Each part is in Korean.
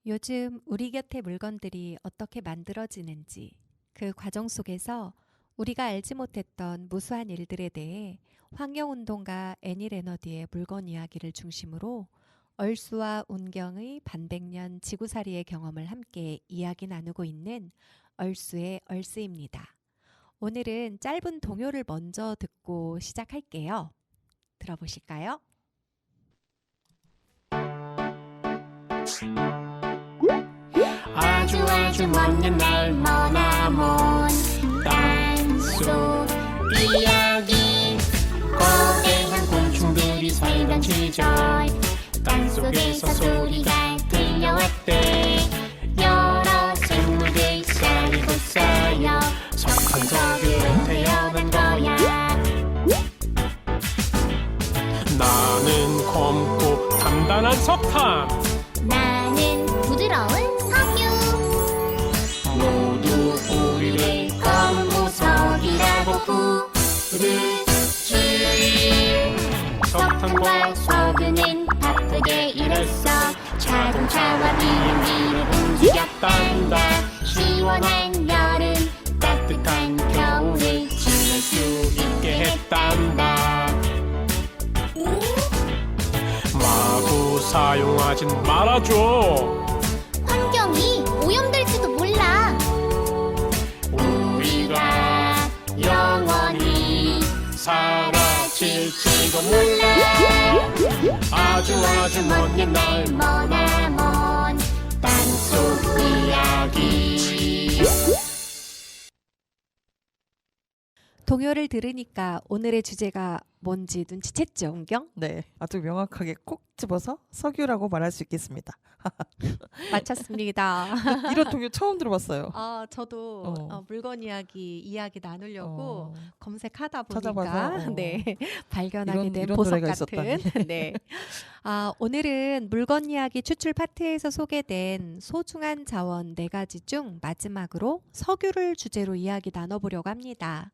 요즘 우리 곁의 물건들이 어떻게 만들어지는지, 그 과정 속에서 우리가 알지 못했던 무수한 일들에 대해 환경운동가 애니 레너드의 물건 이야기를 중심으로 얼수와 운경의 반백년 지구살이의 경험을 함께 이야기 나누고 있는 얼수의 얼스입니다. 오늘은 짧은 동요를 먼저 듣고 시작할게요. 들어보실까요? 아주 먼 옛날 머나먼 땅속 이야기. 거대한 곤충들이 살던 시절 땅속에서 소리가 들려왔대. 여러 생물들 쌓이고 쌓여 석탄석으로 태어난 거야. 나는 검고 단단한 석탄. 나는 부드러운 석유. 모두 우리를 검은 보석이라고 부르지. 석탄과 석유는 바쁘게 일했어. 자동차와 비행기를 움직였단다. 시원한 여름, 따뜻한 겨울을 지낼 수 있게 했단다. 마구 사용하진 말아줘. 환경이 오염될지도 몰라. 우리가 영원히 사라질지도 몰라. 아주 먼 옛날 머나먼 땅속 이야기. 동요를 들으니까 오늘의 주제가 뭔지 눈치챘죠, 은경? 네, 아주 명확하게 콕 집어서 석유라고 말할 수 있겠습니다. 맞췄습니다. 이런 동요 처음 들어봤어요. 저도 물건 이야기 나누려고 어, 검색하다 보니까 찾아봐서, 네, 발견하게 된 이런 보석 노래가 같은. 있었다니. 네. 오늘은 물건 이야기 추출 파트에서 소개된 소중한 자원 4가지 중 마지막으로 석유를 주제로 이야기 나눠보려고 합니다.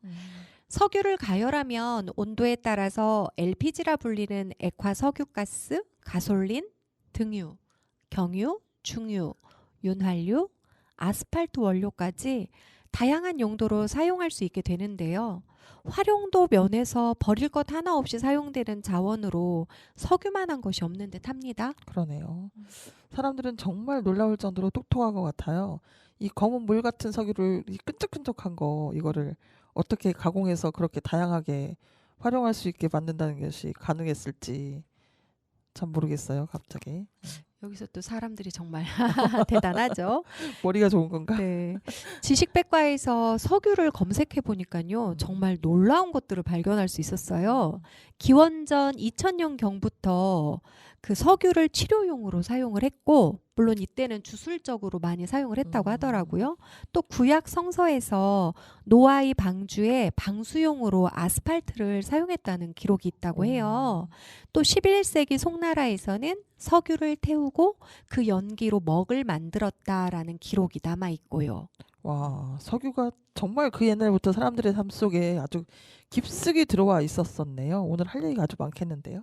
석유를 가열하면 온도에 따라서 LPG라 불리는 액화석유가스, 가솔린, 등유, 경유, 중유, 윤활유, 아스팔트 원료까지 다양한 용도로 사용할 수 있게 되는데요. 활용도 면에서 버릴 것 하나 없이 사용되는 자원으로 석유만한 것이 없는 듯 합니다. 그러네요. 사람들은 정말 놀라울 정도로 똑똑한 것 같아요. 이 검은 물 같은 석유를 이 끈적끈적한 거 이거를 어떻게 가공해서 그렇게 다양하게 활용할 수 있게 만든다는 것이 가능했을지 참 모르겠어요. 갑자기 여기서 또 사람들이 정말 대단하죠. 머리가 좋은 건가? 네. 지식백과에서 석유를 검색해 보니까요. 정말 놀라운 것들을 발견할 수 있었어요. 기원전 2000년경부터 그 석유를 치료용으로 사용을 했고, 물론 이때는 주술적으로 많이 사용을 했다고 하더라고요. 또 구약 성서에서 노아의 방주에 방수용으로 아스팔트를 사용했다는 기록이 있다고 해요. 또 11세기 송나라에서는 석유를 태우고 그 연기로 먹을 만들었다라는 기록이 남아 있고요. 와, 석유가 정말 그 옛날부터 사람들의 삶 속에 아주 깊숙이 들어와 있었었네요. 오늘 할 얘기가 아주 많겠는데요.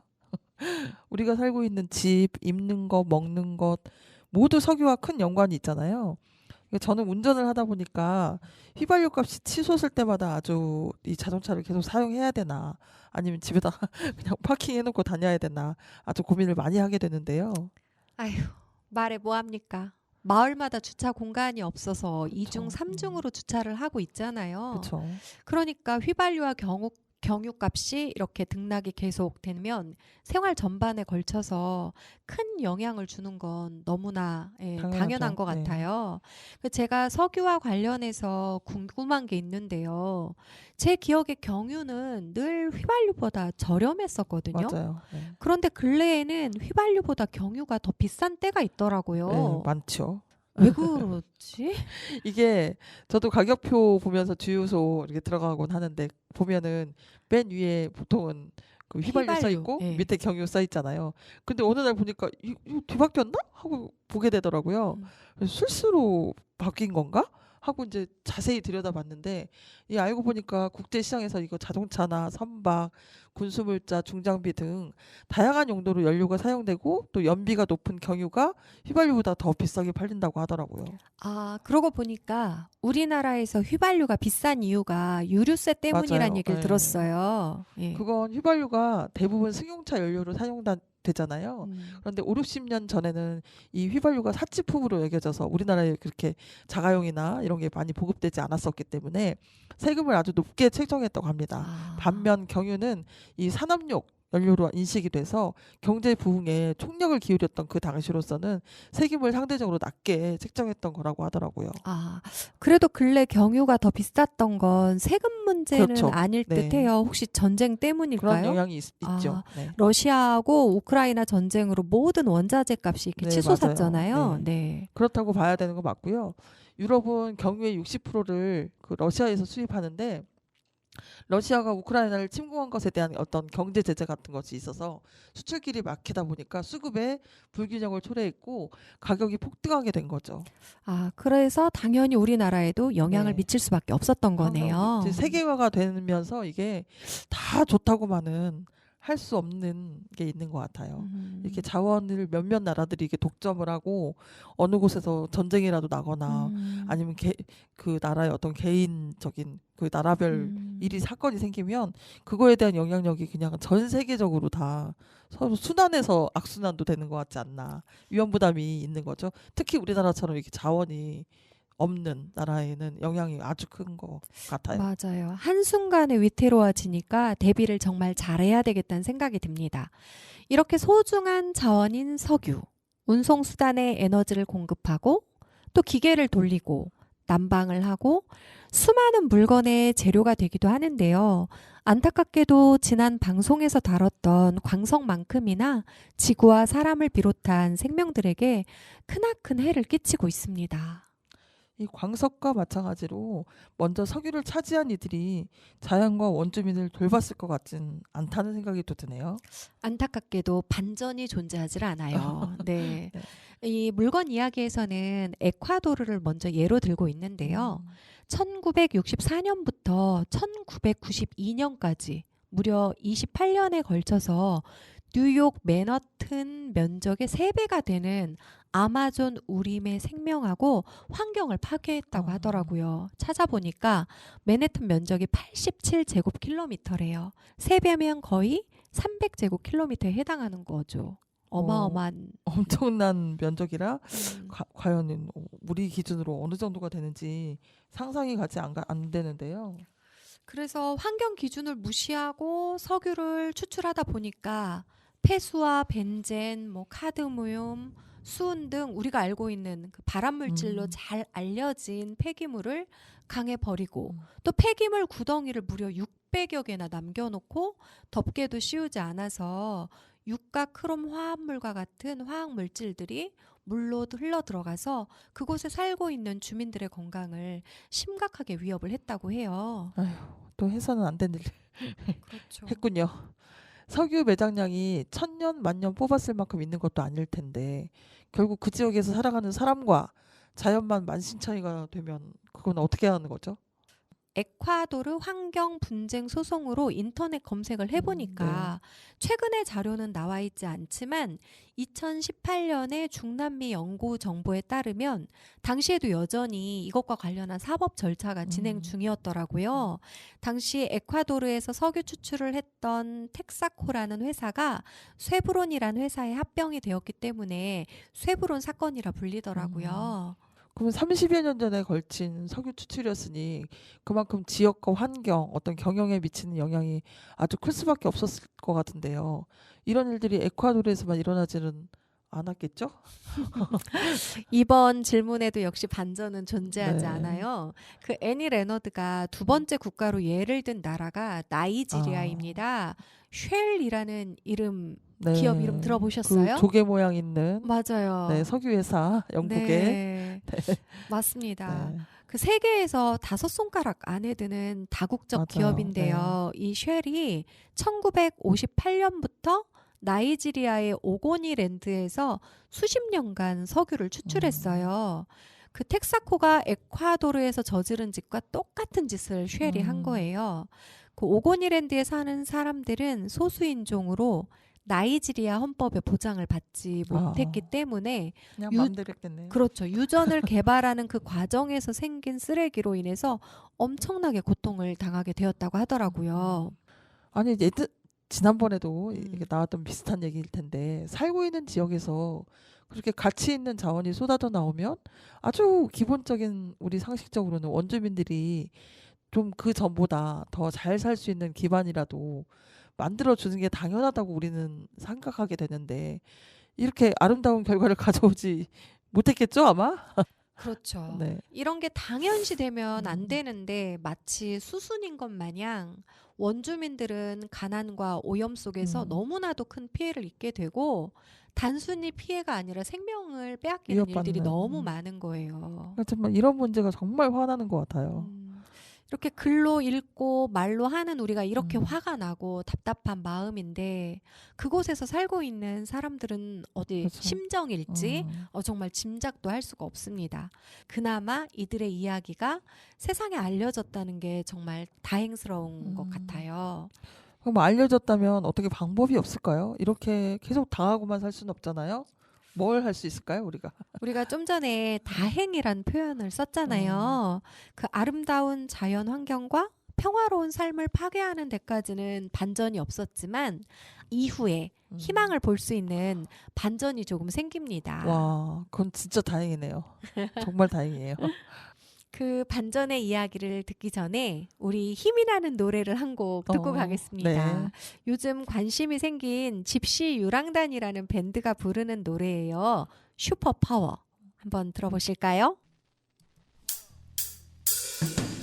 우리가 살고 있는 집, 입는 것, 먹는 것 모두 석유와 큰 연관이 있잖아요. 저는 운전을 하다 보니까 휘발유 값이 치솟을 때마다 아주 이 자동차를 계속 사용해야 되나 아니면 집에다 그냥 파킹해놓고 다녀야 되나 아주 고민을 많이 하게 되는데요. 아휴, 말해 뭐합니까? 마을마다 주차 공간이 없어서 그쵸. 2중, 3중으로 주차를 하고 있잖아요. 그렇죠. 그러니까 휘발유와 경유값이 이렇게 등락이 계속되면 생활 전반에 걸쳐서 큰 영향을 주는 건 너무나 당연한 것 네. 같아요. 제가 석유와 관련해서 궁금한 게 있는데요. 제 기억에 경유는 늘 휘발유보다 저렴했었거든요. 맞아요. 네. 그런데 근래에는 휘발유보다 경유가 더 비싼 때가 있더라고요. 네, 많죠. 왜 그렇지? 이게 저도 가격표 보면서 주유소 이렇게 들어가곤 하는데 보면은 맨 위에 보통은 그 휘발유 써 휘발유, 있고 예. 밑에 경유 써 있잖아요. 근데 어느 날 보니까 이거 뒤바뀌었나 하고 보게 되더라고요. 그래서 술수로 바뀐 건가 하고 이제 자세히 들여다봤는데 이 알고 보니까 국제 시장에서 이거 자동차나 선박, 군수물자, 중장비 등 다양한 용도로 연료가 사용되고 또 연비가 높은 경유가 휘발유보다 더 비싸게 팔린다고 하더라고요. 아, 그러고 보니까 우리나라에서 휘발유가 비싼 이유가 유류세 때문이란 맞아요. 얘기를 예. 들었어요. 예. 그건 휘발유가 대부분 승용차 연료로 사용되잖아요. 음. 그런데 5, 60년 전에는 이 휘발유가 사치품으로 여겨져서 우리나라에 그렇게 자가용이나 이런 게 많이 보급되지 않았었기 때문에 세금을 아주 높게 책정했다고 합니다. 아. 반면 경유는 이 산업용 연료로 인식이 돼서 경제 부흥에 총력을 기울였던 그 당시로서는 세금을 상대적으로 낮게 책정했던 거라고 하더라고요. 아, 그래도 근래 경유가 더 비쌌던 건 세금 문제는 그렇죠. 아닐 네. 듯해요. 혹시 전쟁 그런 때문일까요? 영향이 아, 있죠. 네. 러시아하고 우크라이나 전쟁으로 모든 원자재 값이 이렇게 네, 치솟았잖아요. 맞아요. 네. 그렇다고 봐야 되는 거 맞고요. 유럽은 경유의 60%를 그 러시아에서 수입하는데 러시아가 우크라이나를 침공한 것에 대한 어떤 경제 제재 같은 것이 있어서 수출길이 막히다 보니까 수급에 불균형을 초래했고 가격이 폭등하게 된 거죠. 아, 그래서 당연히 우리나라에도 영향을 네. 미칠 수밖에 없었던 거네요. 이제 세계화가 되면서 이게 다 좋다고만은 할 수 없는 게 있는 것 같아요. 이렇게 자원을 몇몇 나라들이 이렇게 독점을 하고 어느 곳에서 전쟁이라도 나거나 아니면 그 나라의 어떤 개인적인 그 나라별 일이 사건이 생기면 그거에 대한 영향력이 그냥 전 세계적으로 다 서로 순환해서 악순환도 되는 것 같지 않나 위험 부담이 있는 거죠. 특히 우리나라처럼 이렇게 자원이 없는 나라에는 영향이 아주 큰 것 같아요. 맞아요. 한순간에 위태로워지니까 대비를 정말 잘해야 되겠다는 생각이 듭니다. 이렇게 소중한 자원인 석유, 운송수단에 에너지를 공급하고 또 기계를 돌리고 난방을 하고 수많은 물건의 재료가 되기도 하는데요. 안타깝게도 지난 방송에서 다뤘던 광석만큼이나 지구와 사람을 비롯한 생명들에게 크나큰 해를 끼치고 있습니다. 이 광석과 마찬가지로 먼저 석유를 차지한 이들이 자연과 원주민을 돌봤을 것 같진 않다는 생각이 또 드네요. 안타깝게도 반전이 존재하질 않아요. 네. 이 물건 이야기에서는 에콰도르를 먼저 예로 들고 있는데요. 1964년부터 1992년까지 무려 28년에 걸쳐서 뉴욕 맨하튼 면적의 3배가 되는 아마존 우림의 생명하고 환경을 파괴했다고 하더라고요. 찾아보니까 맨해튼 면적이 87제곱킬로미터래요. 3배면 거의 300제곱킬로미터에 해당하는 거죠. 어마어마한. 엄청난 면적이라 음. 과연 우리 기준으로 어느 정도가 되는지 상상이 가지 안 되는데요. 그래서 환경 기준을 무시하고 석유를 추출하다 보니까 폐수와 벤젠, 카드뮴, 수은 등 우리가 알고 있는 그 발암 물질로 잘 알려진 폐기물을 강에 버리고 또 폐기물 구덩이를 무려 600여 개나 남겨놓고 덮개도 씌우지 않아서 육가 크롬 화합물과 같은 화학 물질들이 물로 흘러 들어가서 그곳에 살고 있는 주민들의 건강을 심각하게 위협을 했다고 해요. 아휴, 또 해서는 안 될 일 그렇죠. 했군요. 석유 매장량이 1000년, 만년 뽑았을 만큼 있는 것도 아닐 텐데 결국 그 지역에서 살아가는 사람과 자연만 만신창이가 되면 그건 어떻게 하는 거죠? 에콰도르 환경 분쟁 소송으로 인터넷 검색을 해보니까 최근의 자료는 나와 있지 않지만 2018년에 중남미 연구 정보에 따르면 당시에도 여전히 이것과 관련한 사법 절차가 진행 중이었더라고요. 당시 에콰도르에서 석유 추출을 했던 텍사코라는 회사가 쇠브론이라는 회사에 합병이 되었기 때문에 쇠브론 사건이라 불리더라고요. 그러면 30여 년 전에 걸친 석유 추출이었으니 그만큼 지역과 환경, 어떤 경영에 미치는 영향이 아주 클 수밖에 없었을 것 같은데요. 이런 일들이 에콰도르에서만 일어나지는 않았겠죠? 이번 질문에도 역시 반전은 존재하지 네. 않아요. 그 애니 레너드가 두 번째 국가로 예를 든 나라가 나이지리아입니다. 쉘이라는 이름, 네. 기업 이름 들어보셨어요? 그 조개 모양 있는 맞아요. 네, 석유 회사 영국의 네. 맞습니다. 네. 그 세계에서 5손가락 안에 드는 다국적 맞아요. 기업인데요. 이 쉘이 1958년부터 나이지리아의 오고니랜드에서 수십 년간 석유를 추출했어요. 그 텍사코가 에콰도르에서 저지른 짓과 똑같은 짓을 쉘이 한 거예요. 그 오고니랜드에 사는 사람들은 소수인종으로 나이지리아 헌법의 보장을 받지 못했기 때문에 그냥 유- 마음대로 했겠네요. 그렇죠. 유전을 개발하는 그 과정에서 생긴 쓰레기로 인해서 엄청나게 고통을 당하게 되었다고 하더라고요. 아니 지난번에도 이게 음. 나왔던 비슷한 얘기일 텐데 살고 있는 지역에서 그렇게 가치 있는 자원이 쏟아져 나오면 아주 기본적인 우리 상식적으로는 원주민들이 좀 그 전보다 더 잘 살 수 있는 기반이라도 만들어 주는 게 당연하다고 우리는 생각하게 되는데 이렇게 아름다운 결과를 가져오지 못했겠죠 아마? 그렇죠. 네. 이런 게 당연시 되면 안 음. 되는데 마치 수순인 것 마냥 원주민들은 가난과 오염 속에서 음. 너무나도 큰 피해를 입게 되고 단순히 피해가 아니라 생명을 빼앗기는 일들이 위협받는, 너무 많은 거예요. 정말 이런 문제가 정말 화나는 것 같아요. 이렇게 글로 읽고 말로 하는 우리가 이렇게 음. 화가 나고 답답한 마음인데 그곳에서 살고 있는 사람들은 어디 그렇죠. 심정일지 정말 짐작도 할 수가 없습니다. 그나마 이들의 이야기가 세상에 알려졌다는 게 정말 다행스러운 것 같아요. 그럼 알려졌다면 어떻게 방법이 없을까요? 이렇게 계속 당하고만 살 수는 없잖아요. 뭘 할 수 있을까요, 우리가? 우리가 좀 전에 다행이란 표현을 썼잖아요. 그 아름다운 자연 환경과 평화로운 삶을 파괴하는 데까지는 반전이 없었지만 이후에 희망을 볼 수 있는 반전이 조금 생깁니다. 와, 그건 진짜 다행이네요. 정말 다행이에요. 그 반전의 이야기를 듣기 전에 우리 힘이 나는 노래를 한 곡 듣고 가겠습니다. 네. 요즘 관심이 생긴 집시 유랑단이라는 밴드가 부르는 노래예요. 슈퍼파워. 한번 들어보실까요?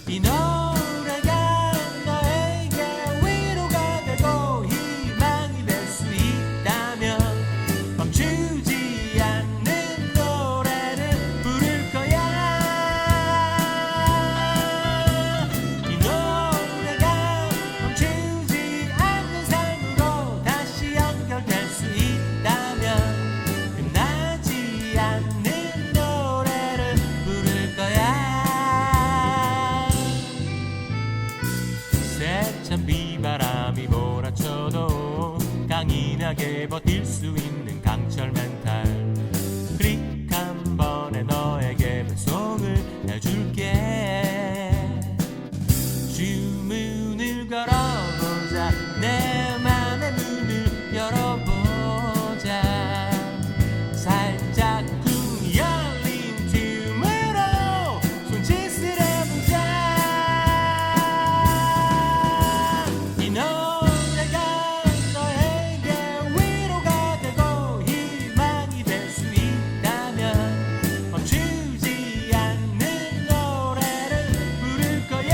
이 노래가 너에게 위로가 되고 희망이 될 수 있다면 멈추지 않는 노래를 부를 거야. 이 노래가 멈추지 않는 삶으로 다시 연결될 수 있다면 끝나지 않는 노래를 부를 거야. 세찬 비바람이 몰아쳐도 강인하게 버틸 수 있는 강철 멘탈 클릭 한 번에 너에게 배송을 해줄게. 주문을 걸어보자. 내 맘의 문을 열어보자. 살짝 쿵 열린 틈으로 손짓을 해보자. 이 노래가 너에게 위로가 되고 희망이 될 수 있다면 멈추지 않는 노래를 부를 거야.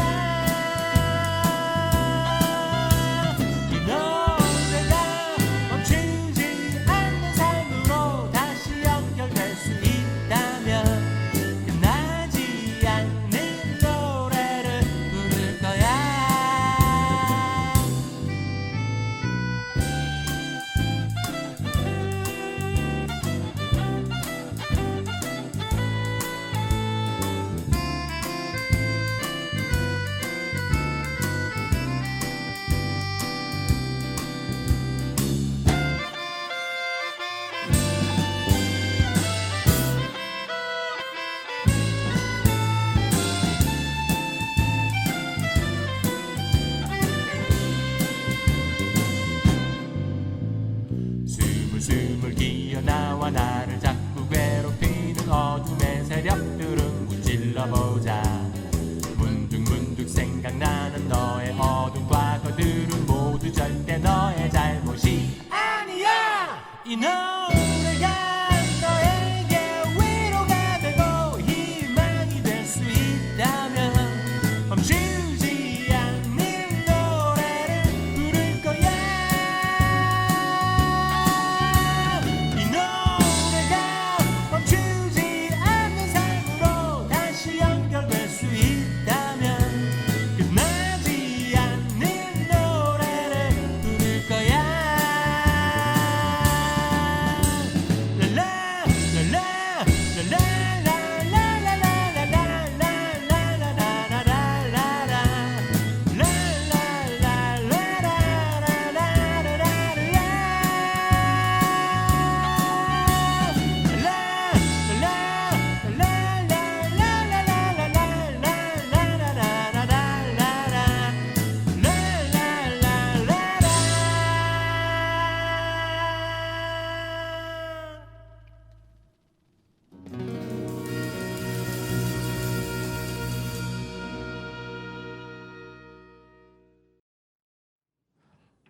이 노래가 멈추지 않는 삶으로 다시 연결될 수 있다면 끝나지 않는 노래를 부를 거야. 스물스물 기어나와 나를 자꾸 괴롭히는 어둠의 세력들은 무찔러보자. 문득문득 생각나는 너의 어두운 과거들은 모두 절대 너의 잘못이 아니야. 이 노래가 너에게 위로가 되고 희망이 될 수 있다면 멈추지 않는 노래를 부를 거야. 이 노래가 멈추지 않는 삶으로 다시 연결될 수 있다면 끝나지 않는 노래를 부를 거야. 랄라 랄라 랄라 랄라 랄라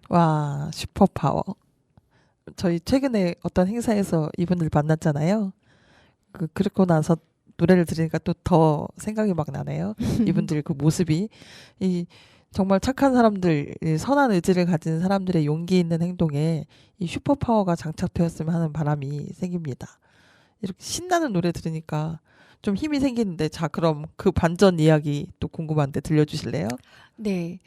와, 슈퍼파워. 저희 최근에 어떤 행사에서 이분들 만났잖아요. 그렇고 나서 노래를 들으니까 또 더 생각이 막 나네요. 이분들 그 모습이 이 정말 착한 사람들, 이 선한 의지를 가진 사람들의 용기 있는 행동에 이 슈퍼파워가 장착되었으면 하는 바람이 생깁니다. 이렇게 신나는 노래 들으니까 좀 힘이 생기는데, 자, 그럼 그 반전 이야기 또 궁금한데 들려주실래요? 네.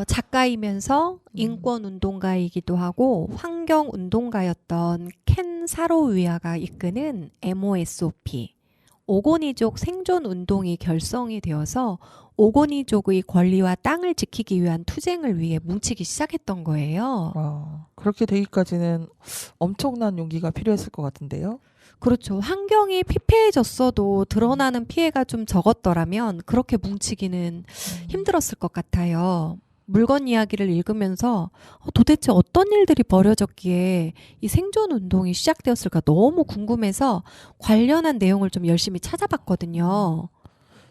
작가이면서 인권운동가이기도 하고 환경운동가였던 켄 사로위아가 이끄는 MOSOP, 오고니족 생존운동이 결성이 되어서 오고니족의 권리와 땅을 지키기 위한 투쟁을 위해 뭉치기 시작했던 거예요. 그렇게 되기까지는 엄청난 용기가 필요했을 것 같은데요. 그렇죠. 환경이 피폐해졌어도 드러나는 피해가 좀 적었더라면 그렇게 뭉치기는 힘들었을 것 같아요. 물건 이야기를 읽으면서 도대체 어떤 일들이 벌어졌기에 이 생존 운동이 시작되었을까 너무 궁금해서 관련한 내용을 좀 열심히 찾아봤거든요.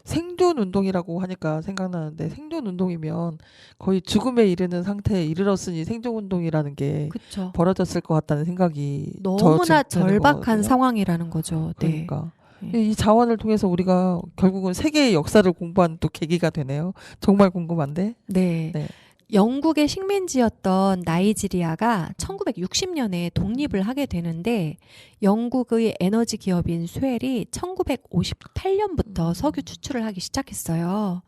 생존 운동이라고 하니까 생각나는데, 생존 운동이면 거의 죽음에 이르는 상태에 이르렀으니 생존 운동이라는 게 그렇죠. 벌어졌을 것 같다는 생각이 너무나 저 지금 드는 절박한 거거든요. 상황이라는 거죠. 네. 그러니까 네. 이 자원을 통해서 우리가 결국은 세계의 역사를 공부하는 또 계기가 되네요. 정말 궁금한데. 네. 네. 영국의 식민지였던 나이지리아가 1960년에 독립을 하게 되는데 영국의 에너지 기업인 쉐일이 1958년부터 석유 추출을 하기 시작했어요.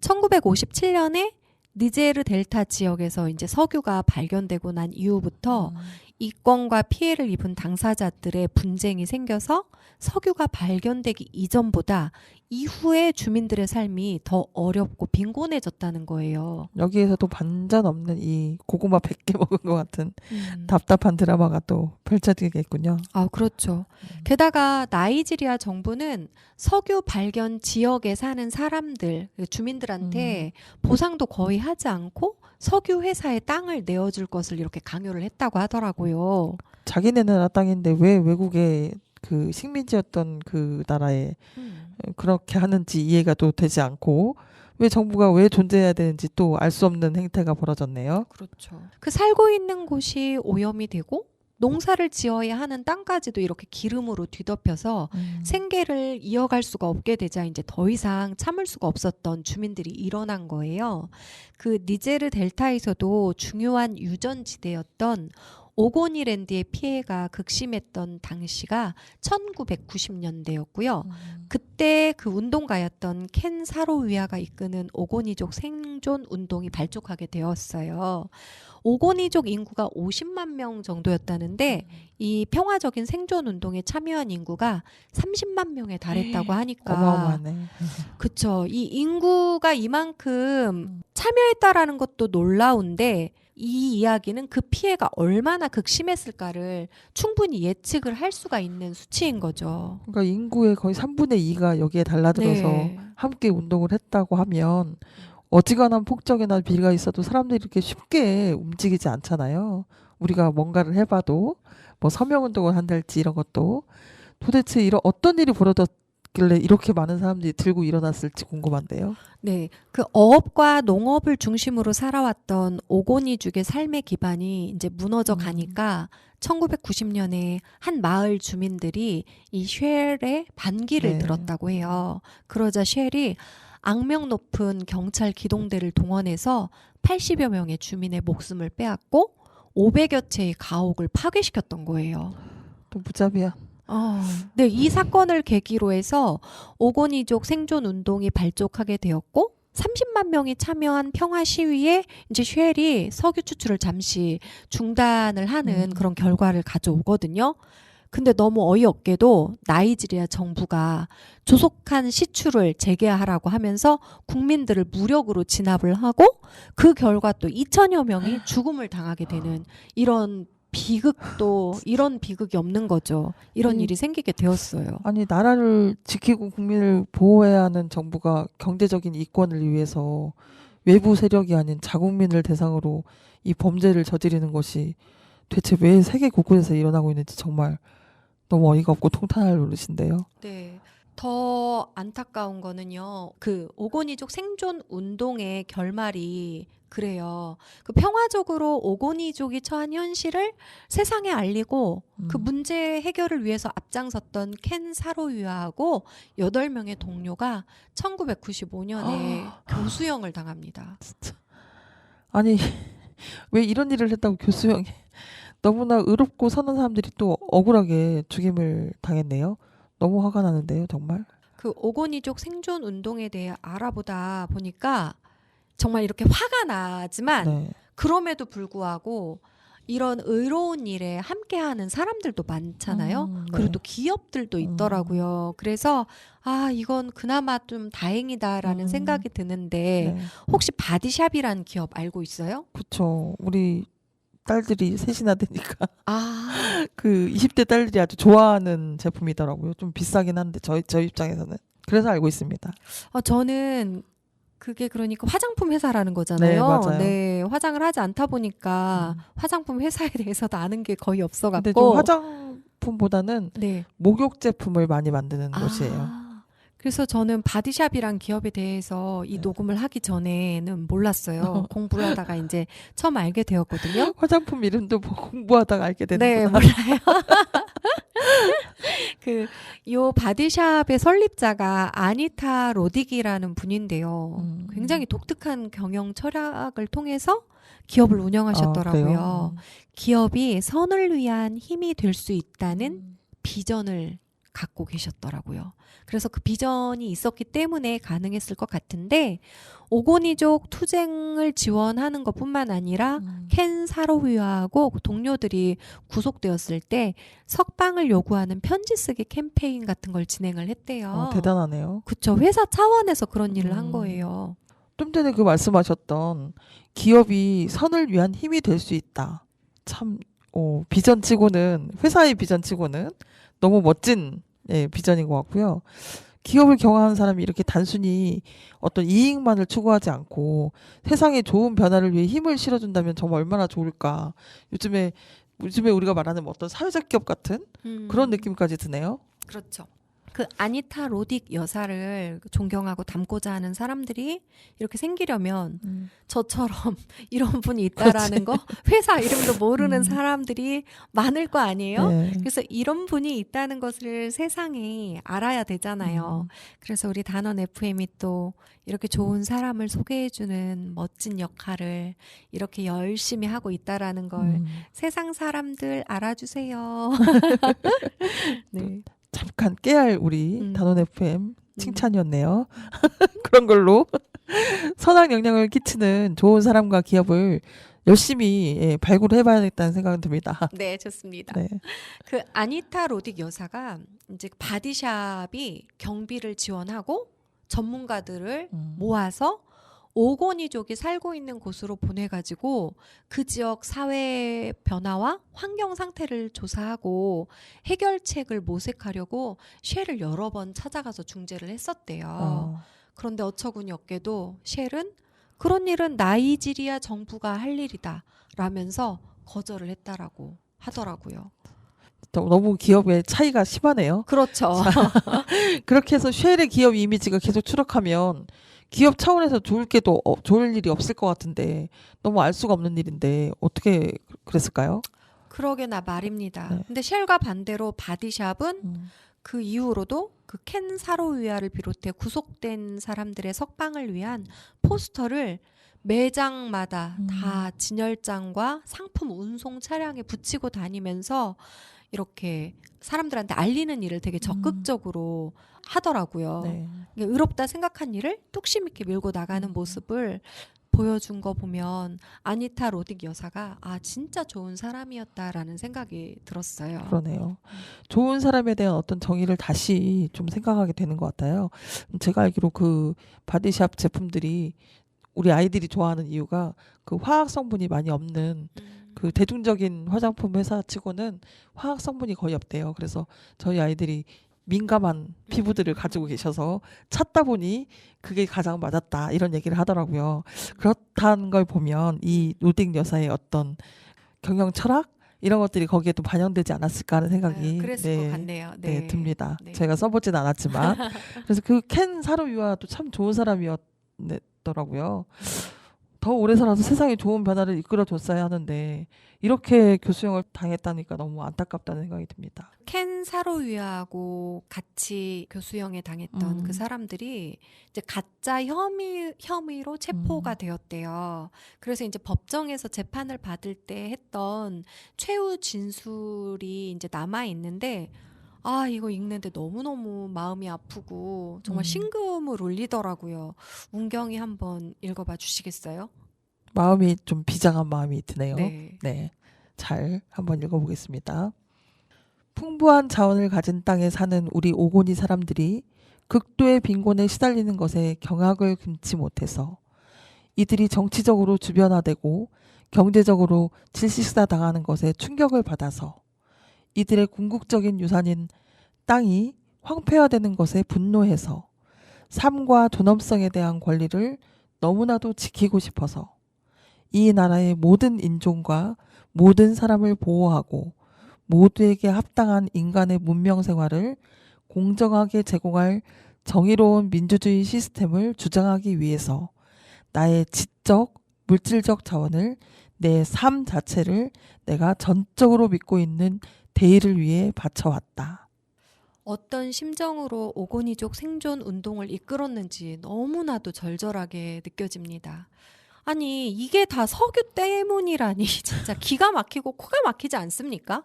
1957년에 니제르 델타 지역에서 이제 석유가 발견되고 난 이후부터 이권과 피해를 입은 당사자들의 분쟁이 생겨서 석유가 발견되기 이전보다 이후에 주민들의 삶이 더 어렵고 빈곤해졌다는 거예요. 여기에서도 반전 없는 이 고구마 100개 먹은 것 같은 답답한 드라마가 또 펼쳐지겠군요. 아, 그렇죠. 게다가 나이지리아 정부는 석유 발견 지역에 사는 사람들, 주민들한테 보상도 거의 하지 않고 석유 회사에 땅을 내어줄 것을 이렇게 강요를 했다고 하더라고요. 자기네 나라 땅인데 왜 외국에 그 식민지였던 그 나라에 그렇게 하는지 이해가 또 되지 않고, 왜 정부가 왜 존재해야 되는지 또 알 수 없는 행태가 벌어졌네요. 그렇죠. 그 살고 있는 곳이 오염이 되고 농사를 지어야 하는 땅까지도 이렇게 기름으로 뒤덮여서 생계를 이어갈 수가 없게 되자 이제 더 이상 참을 수가 없었던 주민들이 일어난 거예요. 그 니제르 델타에서도 중요한 유전지대였던 오고니랜드의 피해가 극심했던 당시가 1990년대였고요. 그때 그 운동가였던 켄 사로위아가 이끄는 오고니족 생존 운동이 발족하게 되었어요. 오고니족 인구가 50만 명 정도였다는데 이 평화적인 생존 운동에 참여한 인구가 30만 명에 달했다고 하니까 어마어마하네. 그쵸. 이 인구가 이만큼 참여했다라는 것도 놀라운데 이 이야기는 그 피해가 얼마나 극심했을까를 충분히 예측을 할 수가 있는 수치인 거죠. 그러니까 인구의 거의 3분의 2가 여기에 달라들어서 네. 함께 운동을 했다고 하면 어지간한 폭적이나 비리가 있어도 사람들이 이렇게 쉽게 움직이지 않잖아요. 우리가 뭔가를 해봐도 뭐 서명운동을 한달지 이런 것도 도대체 이런 어떤 일이 벌어졌길래 이렇게 많은 사람들이 들고 일어났을지 궁금한데요. 네, 그 어업과 농업을 중심으로 살아왔던 오고니족의 삶의 기반이 이제 무너져 가니까 1990년에 한 마을 주민들이 이 쉘의 반기를 네. 들었다고 해요. 그러자 쉘이 악명 높은 경찰 기동대를 동원해서 80여 명의 주민의 목숨을 빼앗고 500여 채의 가옥을 파괴시켰던 거예요. 또 무자비야. 네, 이 사건을 계기로 해서 오고니족 생존 운동이 발족하게 되었고 30만 명이 참여한 평화 시위에 이제 쉘이 석유 추출을 잠시 중단을 하는 그런 결과를 가져오거든요. 근데 너무 어이없게도 나이지리아 정부가 조속한 시추를 재개하라고 하면서 국민들을 무력으로 진압을 하고 그 결과 또 2천여 명이 죽음을 당하게 되는 이런 비극이 없는 거죠. 이런 일이 생기게 되었어요. 아니, 나라를 지키고 국민을 보호해야 하는 정부가 경제적인 이권을 위해서 외부 세력이 아닌 자국민을 대상으로 이 범죄를 저지르는 것이 대체 왜 세계 곳곳에서 일어나고 있는지 정말 너무 어이가 없고 통탄할 노릇인데요. 네. 더 안타까운 거는요. 그 오고니족 생존 운동의 결말이 그래요. 그 평화적으로 오고니족이 처한 현실을 세상에 알리고 그 문제 해결을 위해서 앞장섰던 켄 사로유아하고 8명의 동료가 1995년에 교수형을 당합니다. 아니 왜 이런 일을 했다고 교수형이 너무나 의롭고 선한 사람들이 또 억울하게 죽임을 당했네요. 너무 화가 나는데요, 정말. 그 오고니족 생존 운동에 대해 알아보다 보니까 정말 이렇게 화가 나지만 네. 그럼에도 불구하고 이런 의로운 일에 함께하는 사람들도 많잖아요. 네. 그리고 또 기업들도 있더라고요. 그래서 아 이건 그나마 좀 다행이다라는 생각이 드는데 네. 혹시 바디샵이란 기업 알고 있어요? 그쵸. 우리 딸들이 셋이나 되니까 아 그 20대 딸들이 아주 좋아하는 제품이더라고요. 좀 비싸긴 한데 저희 입장에서는 그래서 알고 있습니다. 저는 그게 그러니까 화장품 회사라는 네, 거잖아요. 맞아요. 네, 화장을 하지 않다 보니까 화장품 회사에 대해서도 아는 게 거의 근데 없어갖고. 좀 화장품보다는 네. 목욕 제품을 많이 만드는 곳이에요. 아, 그래서 저는 바디샵이란 기업에 대해서 이 네. 녹음을 하기 전에는 몰랐어요. 공부를 하다가 이제 처음 알게 되었거든요. 화장품 이름도 뭐 공부하다가 알게 네, 되는구나. 몰라요. 요 바디샵의 설립자가 아니타 로딕이라는 분인데요. 굉장히 독특한 경영 철학을 통해서 기업을 운영하셨더라고요. 그래요? 기업이 선을 위한 힘이 될 수 있다는 비전을 갖고 계셨더라고요. 그래서 그 비전이 있었기 때문에 가능했을 것 같은데 오고니족 투쟁을 지원하는 것뿐만 아니라 켄 사로위아하고 동료들이 구속되었을 때 석방을 요구하는 편지 쓰기 캠페인 같은 걸 진행을 했대요. 대단하네요. 그쵸. 회사 차원에서 그런 일을 한 거예요. 좀 전에 그 말씀하셨던 기업이 선을 위한 힘이 될 수 있다. 참 비전치고는 회사의 비전치고는 너무 멋진 비전인 것 같고요. 기업을 경영하는 사람이 이렇게 단순히 어떤 이익만을 추구하지 않고 세상에 좋은 변화를 위해 힘을 실어준다면 정말 얼마나 좋을까. 요즘에 우리가 말하는 뭐 어떤 사회적 기업 같은 그런 느낌까지 드네요. 그렇죠. 그 아니타 로딕 여사를 존경하고 닮고자 하는 사람들이 이렇게 생기려면 저처럼 이런 분이 있다라는 거 회사 이름도 모르는 사람들이 많을 거 아니에요? 네. 그래서 이런 분이 있다는 것을 세상에 알아야 되잖아요. 그래서 우리 단원 FM이 또 이렇게 좋은 사람을 소개해주는 멋진 역할을 이렇게 열심히 하고 있다라는 걸 세상 사람들 알아주세요. 네. 잠깐 깨알 우리 단원 FM 음. 칭찬이었네요. 그런 걸로 선한 영향을 끼치는 좋은 사람과 기업을 열심히 발굴해봐야겠다는 생각은 듭니다. 네, 좋습니다. 네. 그 아니타 로딕 여사가 이제 바디샵이 경비를 지원하고 전문가들을 모아서 오고니족이 살고 있는 곳으로 보내가지고 그 지역 사회 변화와 환경 상태를 조사하고 해결책을 모색하려고 쉘을 여러 번 찾아가서 중재를 했었대요. 그런데 어처구니 없게도 쉘은 그런 일은 나이지리아 정부가 할 일이다 라면서 거절을 했다라고 하더라고요. 너무 기업의 차이가 심하네요. 그렇죠. 그렇게 해서 쉘의 기업 이미지가 계속 추락하면 기업 차원에서 좋을 일이 없을 것 같은데 너무 알 수가 없는 일인데 어떻게 그랬을까요? 그러게나 말입니다. 네. 근데 쉘과 반대로 바디샵은 그 이후로도 그 켄 사로위아를 비롯해 구속된 사람들의 석방을 위한 포스터를 매장마다 다 진열장과 상품 운송 차량에 붙이고 다니면서 이렇게 사람들한테 알리는 일을 되게 적극적으로 하더라고요. 네. 이게 의롭다 생각한 일을 뚝심 있게 밀고 나가는 모습을 보여준 거 보면 아니타 로딕 여사가 진짜 좋은 사람이었다라는 생각이 들었어요. 그러네요. 좋은 사람에 대한 어떤 정의를 다시 좀 생각하게 되는 것 같아요. 제가 알기로 그 바디샵 제품들이 우리 아이들이 좋아하는 이유가 그 화학 성분이 많이 없는 그 대중적인 화장품 회사치고는 화학 성분이 거의 없대요. 그래서 저희 아이들이 민감한 피부들을 가지고 계셔서 찾다 보니 그게 가장 맞았다 이런 얘기를 하더라고요. 그렇다는 걸 보면 이 로딕 여사의 어떤 경영 철학 이런 것들이 거기에도 반영되지 않았을까 하는 생각이 그랬을 것 같네요. 네. 듭니다. 네. 제가 써보진 않았지만 그래서 그 켄 사로유아도 참 좋은 사람이었더라고요. 더 오래 살아서 세상에 좋은 변화를 이끌어줬어야 하는데 이렇게 교수형을 당했다니까 너무 안타깝다는 생각이 듭니다. 켄 사로위하고 같이 교수형에 당했던 음. 그 사람들이 이제 가짜 혐의로 체포가 되었대요. 그래서 이제 법정에서 재판을 받을 때 했던 최후 진술이 이제 남아 있는데 아, 이거 읽는데 너무너무 마음이 아프고 정말 심금을 울리더라고요. 운경이 한번 읽어봐 주시겠어요? 마음이 좀 비장한 마음이 드네요. 네. 네, 잘 한번 읽어보겠습니다. 풍부한 자원을 가진 땅에 사는 우리 오고니 사람들이 극도의 빈곤에 시달리는 것에 경악을 금치 못해서 이들이 정치적으로 주변화되고 경제적으로 질식사당하는 것에 충격을 받아서 이들의 궁극적인 유산인 땅이 황폐화되는 것에 분노해서 삶과 존엄성에 대한 권리를 너무나도 지키고 싶어서 이 나라의 모든 인종과 모든 사람을 보호하고 모두에게 합당한 인간의 문명 생활을 공정하게 제공할 정의로운 민주주의 시스템을 주장하기 위해서 나의 지적, 물질적 자원을 내 삶 자체를 내가 전적으로 믿고 있는 대의를 위해 바쳐왔다. 어떤 심정으로 오고니족 생존 운동을 이끌었는지 너무나도 절절하게 느껴집니다. 아니, 이게 다 석유 때문이라니 진짜 기가 막히고 코가 막히지 않습니까?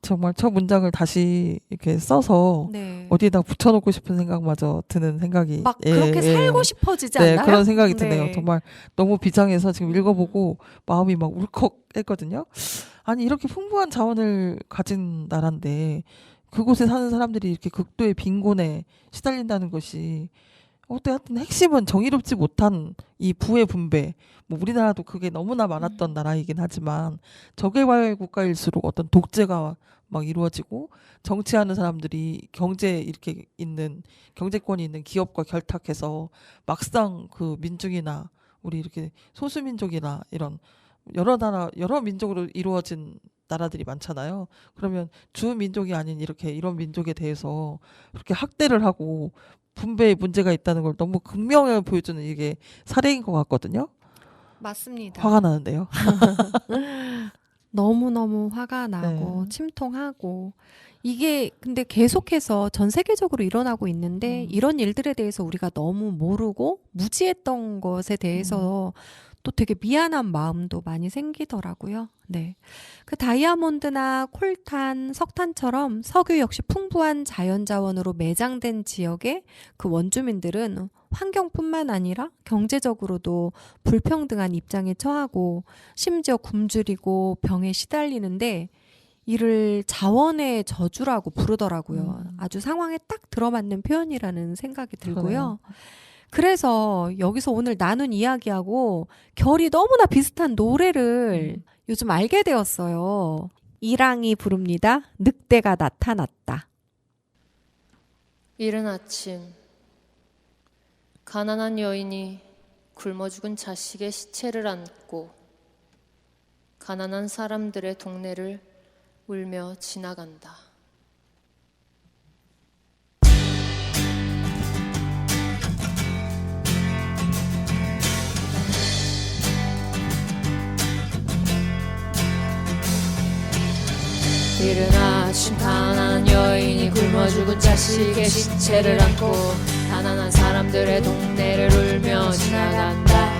정말 저 문장을 다시 이렇게 써서 네. 어디에다 붙여놓고 싶은 생각마저 드는 생각이 막 그렇게 살고 싶어지지 네, 않나요? 그런 생각이 네. 드네요. 정말 너무 비장해서 지금 읽어보고 마음이 막 울컥했거든요. 아니 이렇게 풍부한 자원을 가진 나라인데 그곳에 사는 사람들이 이렇게 극도의 빈곤에 시달린다는 것이 하여튼 핵심은 정의롭지 못한 이 부의 분배. 뭐 우리나라도 그게 너무나 많았던 나라이긴 하지만 저개발 국가일수록 어떤 독재가 막 이루어지고 정치하는 사람들이 이렇게 있는 경제권이 있는 기업과 결탁해서 막상 그 민중이나 우리 이렇게 소수민족이나 이런 여러 민족으로 이루어진 나라들이 많잖아요. 그러면 주 민족이 아닌 이런 민족에 대해서 그렇게 학대를 하고 분배에 문제가 있다는 걸 너무 극명하게 보여주는 이게 사례인 것 같거든요. 맞습니다. 화가 나는데요. 너무너무 화가 나고 네. 침통하고 이게 근데 계속해서 전 세계적으로 일어나고 있는데 이런 일들에 대해서 우리가 너무 모르고 무지했던 것에 대해서 또 되게 미안한 마음도 많이 생기더라고요. 네. 그 다이아몬드나 콜탄, 석탄처럼 석유 역시 풍부한 자연자원으로 매장된 지역의 그 원주민들은 환경뿐만 아니라 경제적으로도 불평등한 입장에 처하고 심지어 굶주리고 병에 시달리는데 이를 자원의 저주라고 부르더라고요. 아주 상황에 딱 들어맞는 표현이라는 생각이 들고요. 그러네요. 그래서 여기서 오늘 나눈 이야기하고 결이 너무나 비슷한 노래를 요즘 알게 되었어요. 이랑이 부릅니다. 늑대가 나타났다. 이른 아침 가난한 여인이 굶어 죽은 자식의 시체를 안고 가난한 사람들의 동네를 울며 지나간다. 이른 아침 가난한 여인이 굶어 죽은 자식의 시체를 안고 가난한 사람들의 동네를 울며 지나간다.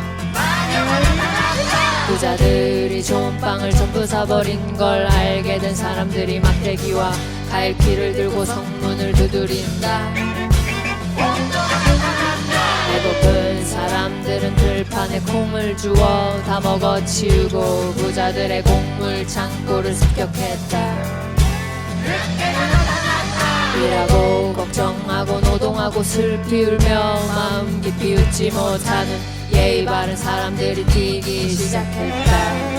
부자들이 좋은 빵을 전부 사버린 걸 알게 된 사람들이 막대기와 갈퀴를 들고 성문을 두드린다. 배고픈 사람들은 들판에 콩을 주워 다 먹어치우고 부자들의 곡물 창고를 습격했다. 일하고 걱정하고 노동하고 슬피 울며 마음 깊이 웃지 못하는 예의 바른 사람들이 뛰기 시작했다.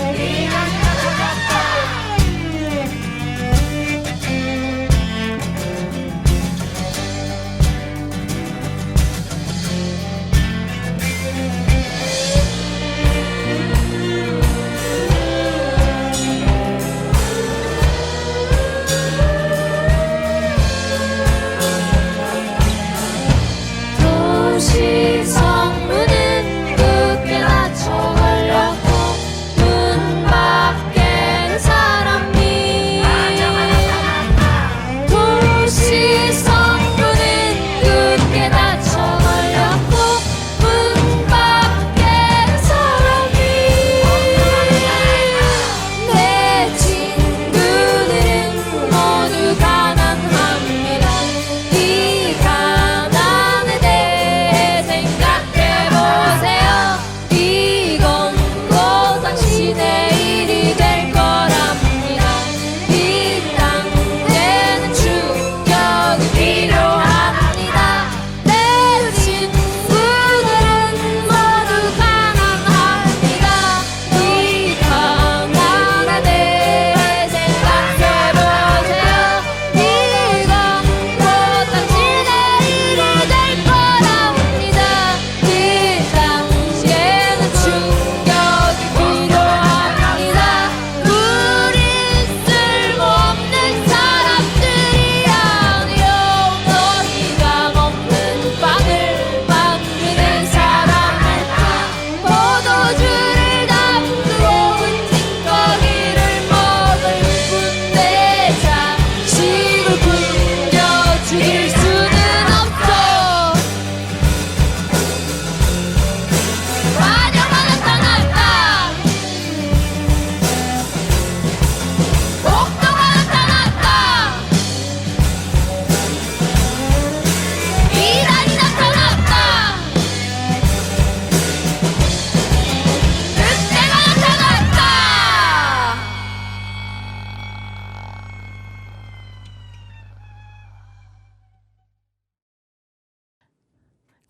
도시 성문은 굳게 닫혀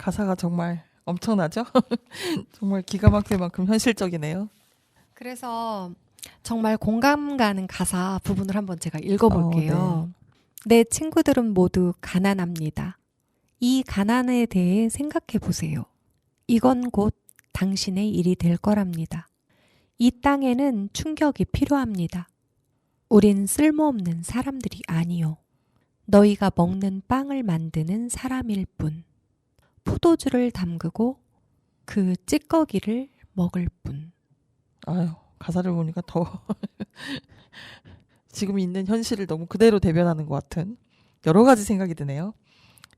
가사가 정말 엄청나죠? 정말 기가 막힐 만큼 현실적이네요. 그래서 정말 공감 가는 가사 부분을 한번 제가 읽어볼게요. 내 친구들은 모두 가난합니다. 이 가난에 대해 생각해 보세요. 이건 곧 당신의 일이 될 거랍니다. 이 땅에는 충격이 필요합니다. 우린 쓸모없는 사람들이 아니요. 너희가 먹는 빵을 만드는 사람일 뿐. 포도주를 담그고 그 찌꺼기를 먹을 뿐. 아유, 가사를 보니까 더 지금 있는 현실을 너무 그대로 대변하는 것 같은 여러 가지 생각이 드네요.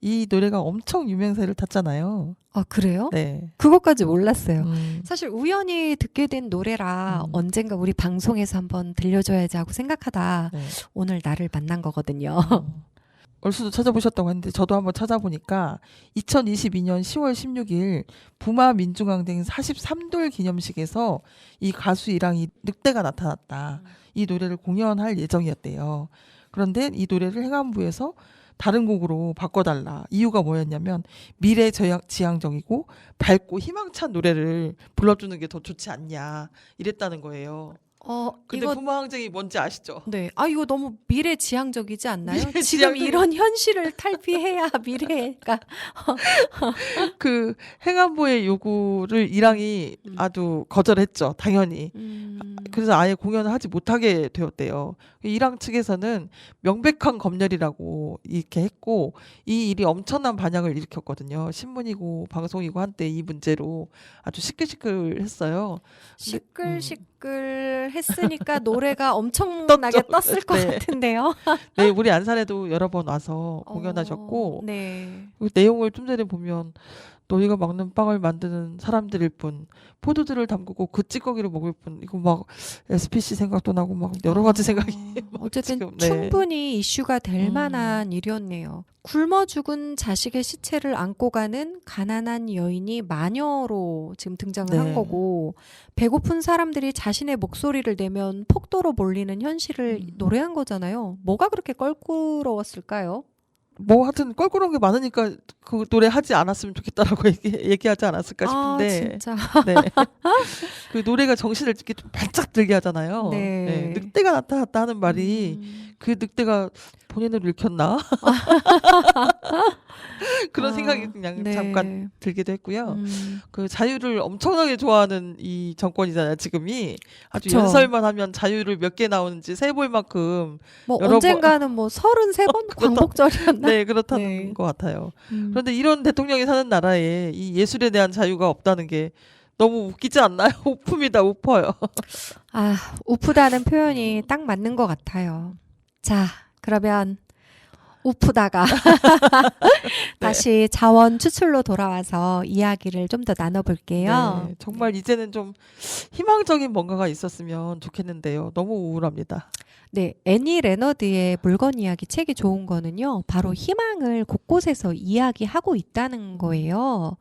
이 노래가 엄청 유명세를 탔잖아요. 아, 그래요? 네. 그것까지 몰랐어요. 음, 사실 우연히 듣게 된 노래라 언젠가 우리 방송에서 한번 들려줘야지 하고 생각하다 네. 오늘 나를 만난 거거든요. 얼수도 찾아보셨다고 했는데 저도 한번 찾아보니까 2022년 10월 16일 부마 민중항쟁 43돌 기념식에서 이 가수 이랑이 늑대가 나타났다. 이 노래를 공연할 예정이었대요. 그런데 이 노래를 행안부에서 다른 곡으로 바꿔달라. 이유가 뭐였냐면 미래지향적이고 밝고 희망찬 노래를 불러주는 게 더 좋지 않냐 이랬다는 거예요. 근데 이거 부마항쟁이 뭔지 아시죠? 네. 아, 이거 너무 미래지향적이지 않나요? 지금 미래지향적인- 이런 현실을 탈피해야 미래가. 그 행안부의 요구를 이랑이 아주 거절했죠. 당연히. 그래서 아예 공연을 하지 못하게 되었대요. 이랑 측에서는 명백한 검열이라고 이렇게 했고 이 일이 엄청난 반향을 일으켰거든요. 신문이고 방송이고 한때 이 문제로 아주 시끌시끌했어요. 시끌시끌 했으니까 노래가 엄청나게 떴을 것 네. 같은데요. 네, 우리 안산에도 여러 번 와서 공연하셨고 네. 그 내용을 좀 전에 보면 너희가 먹는 빵을 만드는 사람들일 뿐 포도주를 담그고 그 찌꺼기를 먹을 뿐 이거 막 SPC 생각도 나고 막 여러 가지 생각이 어쨌든 지금, 네. 충분히 이슈가 될 음. 만한 일이었네요. 굶어 죽은 자식의 시체를 안고 가는 가난한 여인이 마녀로 지금 등장을 네. 한 거고 배고픈 사람들이 자신의 목소리를 내면 폭도로 몰리는 현실을 노래한 거잖아요. 뭐가 그렇게 껄끄러웠을까요? 뭐 하여튼 껄끄러운 게 많으니까 그 노래 하지 않았으면 좋겠다라고 얘기하지 않았을까 아, 싶은데 진짜. 네. 그 노래가 정신을 이렇게 좀 발짝 들게 하잖아요. 네. 늑대가 나타났다 하는 말이 그 늑대가 본인을 일으켰나? 그런 생각이 그냥 네. 잠깐 들기도 했고요. 그 자유를 엄청나게 좋아하는 이 정권이잖아요. 지금이 아주 그쵸. 연설만 하면 자유를 몇 개 나오는지 세볼 만큼 뭐 여러 언젠가는 뭐 33번 광복절이었나? 네 그렇다는 네. 것 같아요. 음. 그런데 이런 대통령이 사는 나라에 이 예술에 대한 자유가 없다는 게 너무 웃기지 않나요? 우품이다 우퍼요. 아, 우프다는 표현이 딱 맞는 것 같아요. 자, 그러면 우프다가 다시 자원 추출로 돌아와서 이야기를 좀 더 나눠볼게요. 네, 정말 이제는 좀 희망적인 뭔가가 있었으면 좋겠는데요. 너무 우울합니다. 네, 애니 레너드의 물건 이야기 책이 좋은 거는요. 바로 희망을 곳곳에서 이야기하고 있다는 거예요.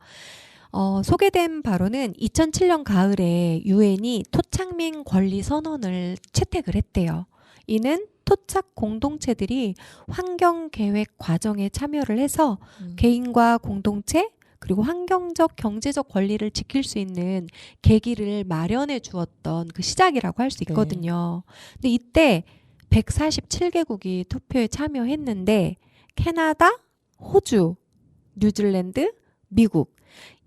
소개된 바로는 2007년 가을에 유엔이 토착민 권리 선언을 채택을 했대요. 이는 토착 공동체들이 환경 계획 과정에 참여를 해서 개인과 공동체 그리고 환경적 경제적 권리를 지킬 수 있는 계기를 마련해 주었던 그 시작이라고 할 수 있거든요. 근데 이때 147개국이 투표에 참여했는데 캐나다, 호주, 뉴질랜드, 미국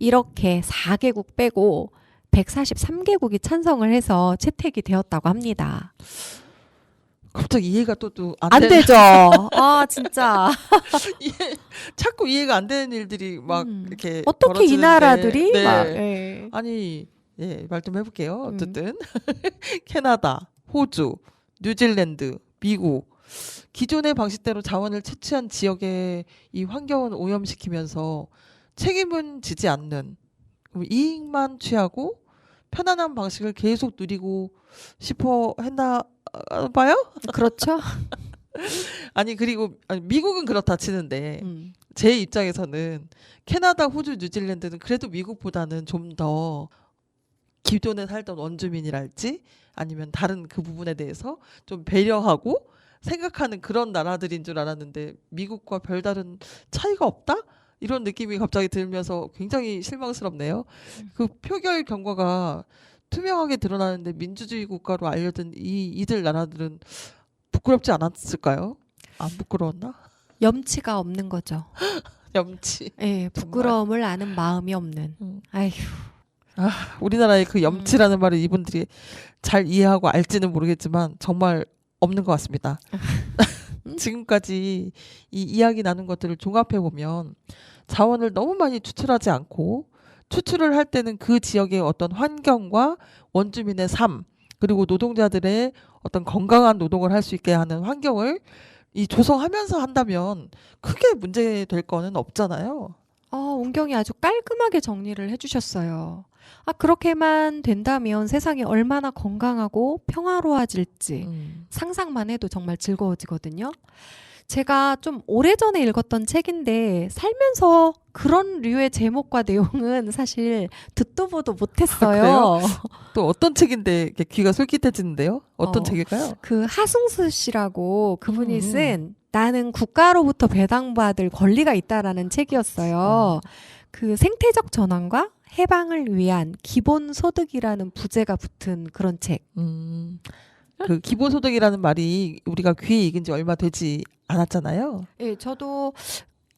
이렇게 4개국 빼고 143개국이 찬성을 해서 채택이 되었다고 합니다. 갑자기 이해가 또 안 되는 되죠. 아, 진짜. 자꾸 이해가 안 되는 일들이 막 이렇게 어떻게 이 벌어지는데, 나라들이 네. 막 예. 아니 말 좀 해볼게요. 어쨌든 캐나다, 호주, 뉴질랜드, 미국 기존의 방식대로 자원을 채취한 지역의 이 환경을 오염시키면서 책임은 지지 않는 이익만 취하고 편안한 방식을 계속 누리고 싶어 했나 봐요? 그렇죠. 아니 미국은 그렇다 치는데 제 입장에서는 캐나다, 호주, 뉴질랜드는 그래도 미국보다는 좀 더 기존에 살던 원주민이랄지 아니면 다른 그 부분에 대해서 좀 배려하고 생각하는 그런 나라들인 줄 알았는데 미국과 별다른 차이가 없다? 이런 느낌이 갑자기 들면서 굉장히 실망스럽네요. 그 표결 경과가 투명하게 드러나는데 민주주의 국가로 알려진 이들 나라들은 부끄럽지 않았을까요? 안 부끄러웠나? 염치가 없는 거죠. 염치. 예, 부끄러움을 아는 마음이 없는. 아휴. 우리나라의 그 염치라는 말을 이분들이 잘 이해하고 알지는 모르겠지만 정말 없는 것 같습니다. 지금까지 이 이야기 나눈 것들을 종합해 보면 자원을 너무 많이 추출하지 않고 추출을 할 때는 그 지역의 어떤 환경과 원주민의 삶 그리고 노동자들의 어떤 건강한 노동을 할 수 있게 하는 환경을 이 조성하면서 한다면 크게 문제될 거는 없잖아요. 운경이 아주 깔끔하게 정리를 해주셨어요. 그렇게만 된다면 세상이 얼마나 건강하고 평화로워질지 상상만 해도 정말 즐거워지거든요. 제가 좀 오래전에 읽었던 책인데 살면서 그런 류의 제목과 내용은 사실 듣도 보도 못했어요. 또 어떤 책인데 이렇게 귀가 솔깃해지는데요? 어떤 어. 책일까요? 그 하승수 씨라고 그분이 쓴 나는 국가로부터 배당받을 권리가 있다라는 책이었어요. 그 생태적 전환과 해방을 위한 기본소득이라는 부제가 붙은 그런 책. 그 기본소득이라는 말이 우리가 귀에 익은 지 얼마 되지 않았잖아요. 예, 저도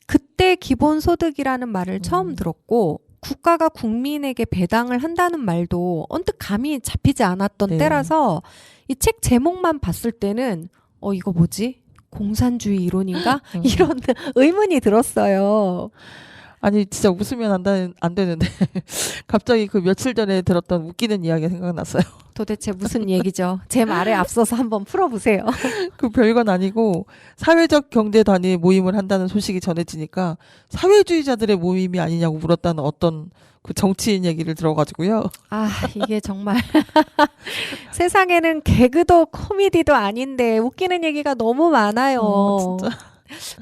그때 기본소득이라는 말을 처음 들었고 국가가 국민에게 배당을 한다는 말도 언뜻 감이 잡히지 않았던 네. 때라서 이 책 제목만 봤을 때는 이거 뭐지? 공산주의 이론인가? 이런 의문이 들었어요. 아니 진짜 웃으면 안 되는데 갑자기 그 며칠 전에 들었던 웃기는 이야기가 생각났어요. 도대체 무슨 얘기죠? 제 말에 앞서서 한번 풀어보세요. 그 별건 아니고 사회적 경제 단위 모임을 한다는 소식이 전해지니까 사회주의자들의 모임이 아니냐고 물었다는 어떤 그 정치인 얘기를 들어가지고요. 이게 정말 세상에는 개그도 코미디도 아닌데 웃기는 얘기가 너무 많아요. 진짜.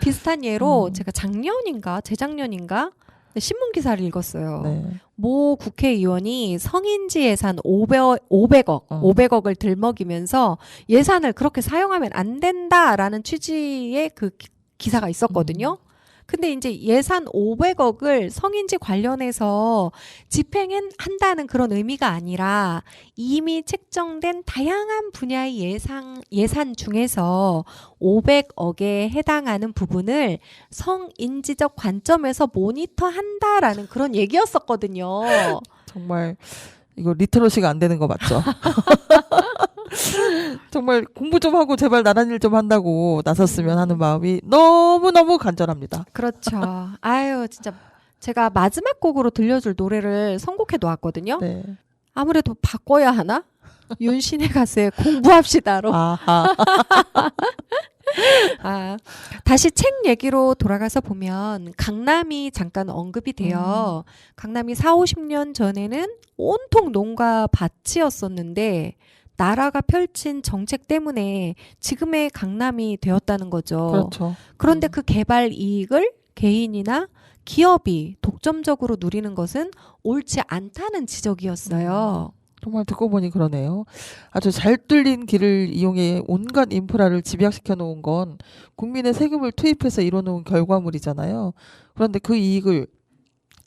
비슷한 예로 제가 작년인가 재작년인가 신문 기사를 읽었어요. 네. 모 국회의원이 성인지 예산 500억을 들먹이면서 예산을 그렇게 사용하면 안 된다라는 취지의 그 기사가 있었거든요. 근데 이제 예산 500억을 성인지 관련해서 집행한다는 그런 의미가 아니라 이미 책정된 다양한 분야의 예산 중에서 500억에 해당하는 부분을 성인지적 관점에서 모니터한다라는 그런 얘기였었거든요. 정말 이거 리터러시가 안 되는 거 맞죠? 정말 공부 좀 하고 제발 나란 일 좀 한다고 나섰으면 하는 마음이 너무너무 간절합니다. 그렇죠. 진짜 제가 마지막 곡으로 들려줄 노래를 선곡해 놓았거든요. 네. 아무래도 바꿔야 하나? 윤신의 가수의 공부합시다로. 아하. 다시 책 얘기로 돌아가서 보면 강남이 잠깐 언급이 돼요. 강남이 40-50년 전에는 온통 농가 밭이었었는데 나라가 펼친 정책 때문에 지금의 강남이 되었다는 거죠. 그렇죠. 그런데 그 개발 이익을 개인이나 기업이 독점적으로 누리는 것은 옳지 않다는 지적이었어요. 정말 듣고 보니 그러네요. 아주 잘 뚫린 길을 이용해 온갖 인프라를 집약시켜 놓은 건 국민의 세금을 투입해서 이뤄놓은 결과물이잖아요. 그런데 그 이익을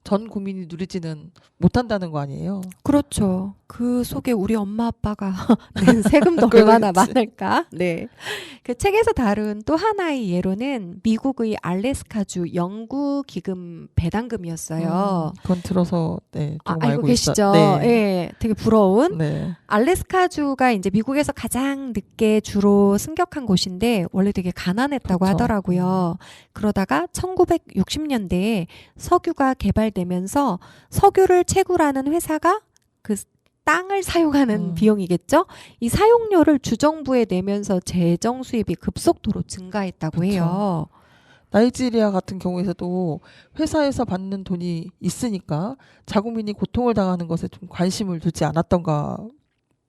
전 국민이 누리지는 못한다는 거 아니에요? 그렇죠. 그 속에 우리 엄마 아빠가 낸 세금도 얼마나 그렇지. 많을까? 네. 그 책에서 다룬 또 하나의 예로는 미국의 알래스카주 연구 기금 배당금이었어요. 그건 들어서 네, 조금 알고 알고 계시죠? 네. 네, 되게 부러운. 네. 알래스카주가 이제 미국에서 가장 늦게 주로 승격한 곳인데 원래 되게 가난했다고 그렇죠. 하더라고요. 그러다가 1960년대에 석유가 개발되면서 석유를 채굴하는 회사가 그 땅을 사용하는 비용이겠죠? 이 사용료를 주정부에 내면서 재정 수입이 급속도로 증가했다고 그렇죠. 해요. 나이지리아 같은 경우에서도 회사에서 받는 돈이 있으니까 자국민이 고통을 당하는 것에 좀 관심을 두지 않았던가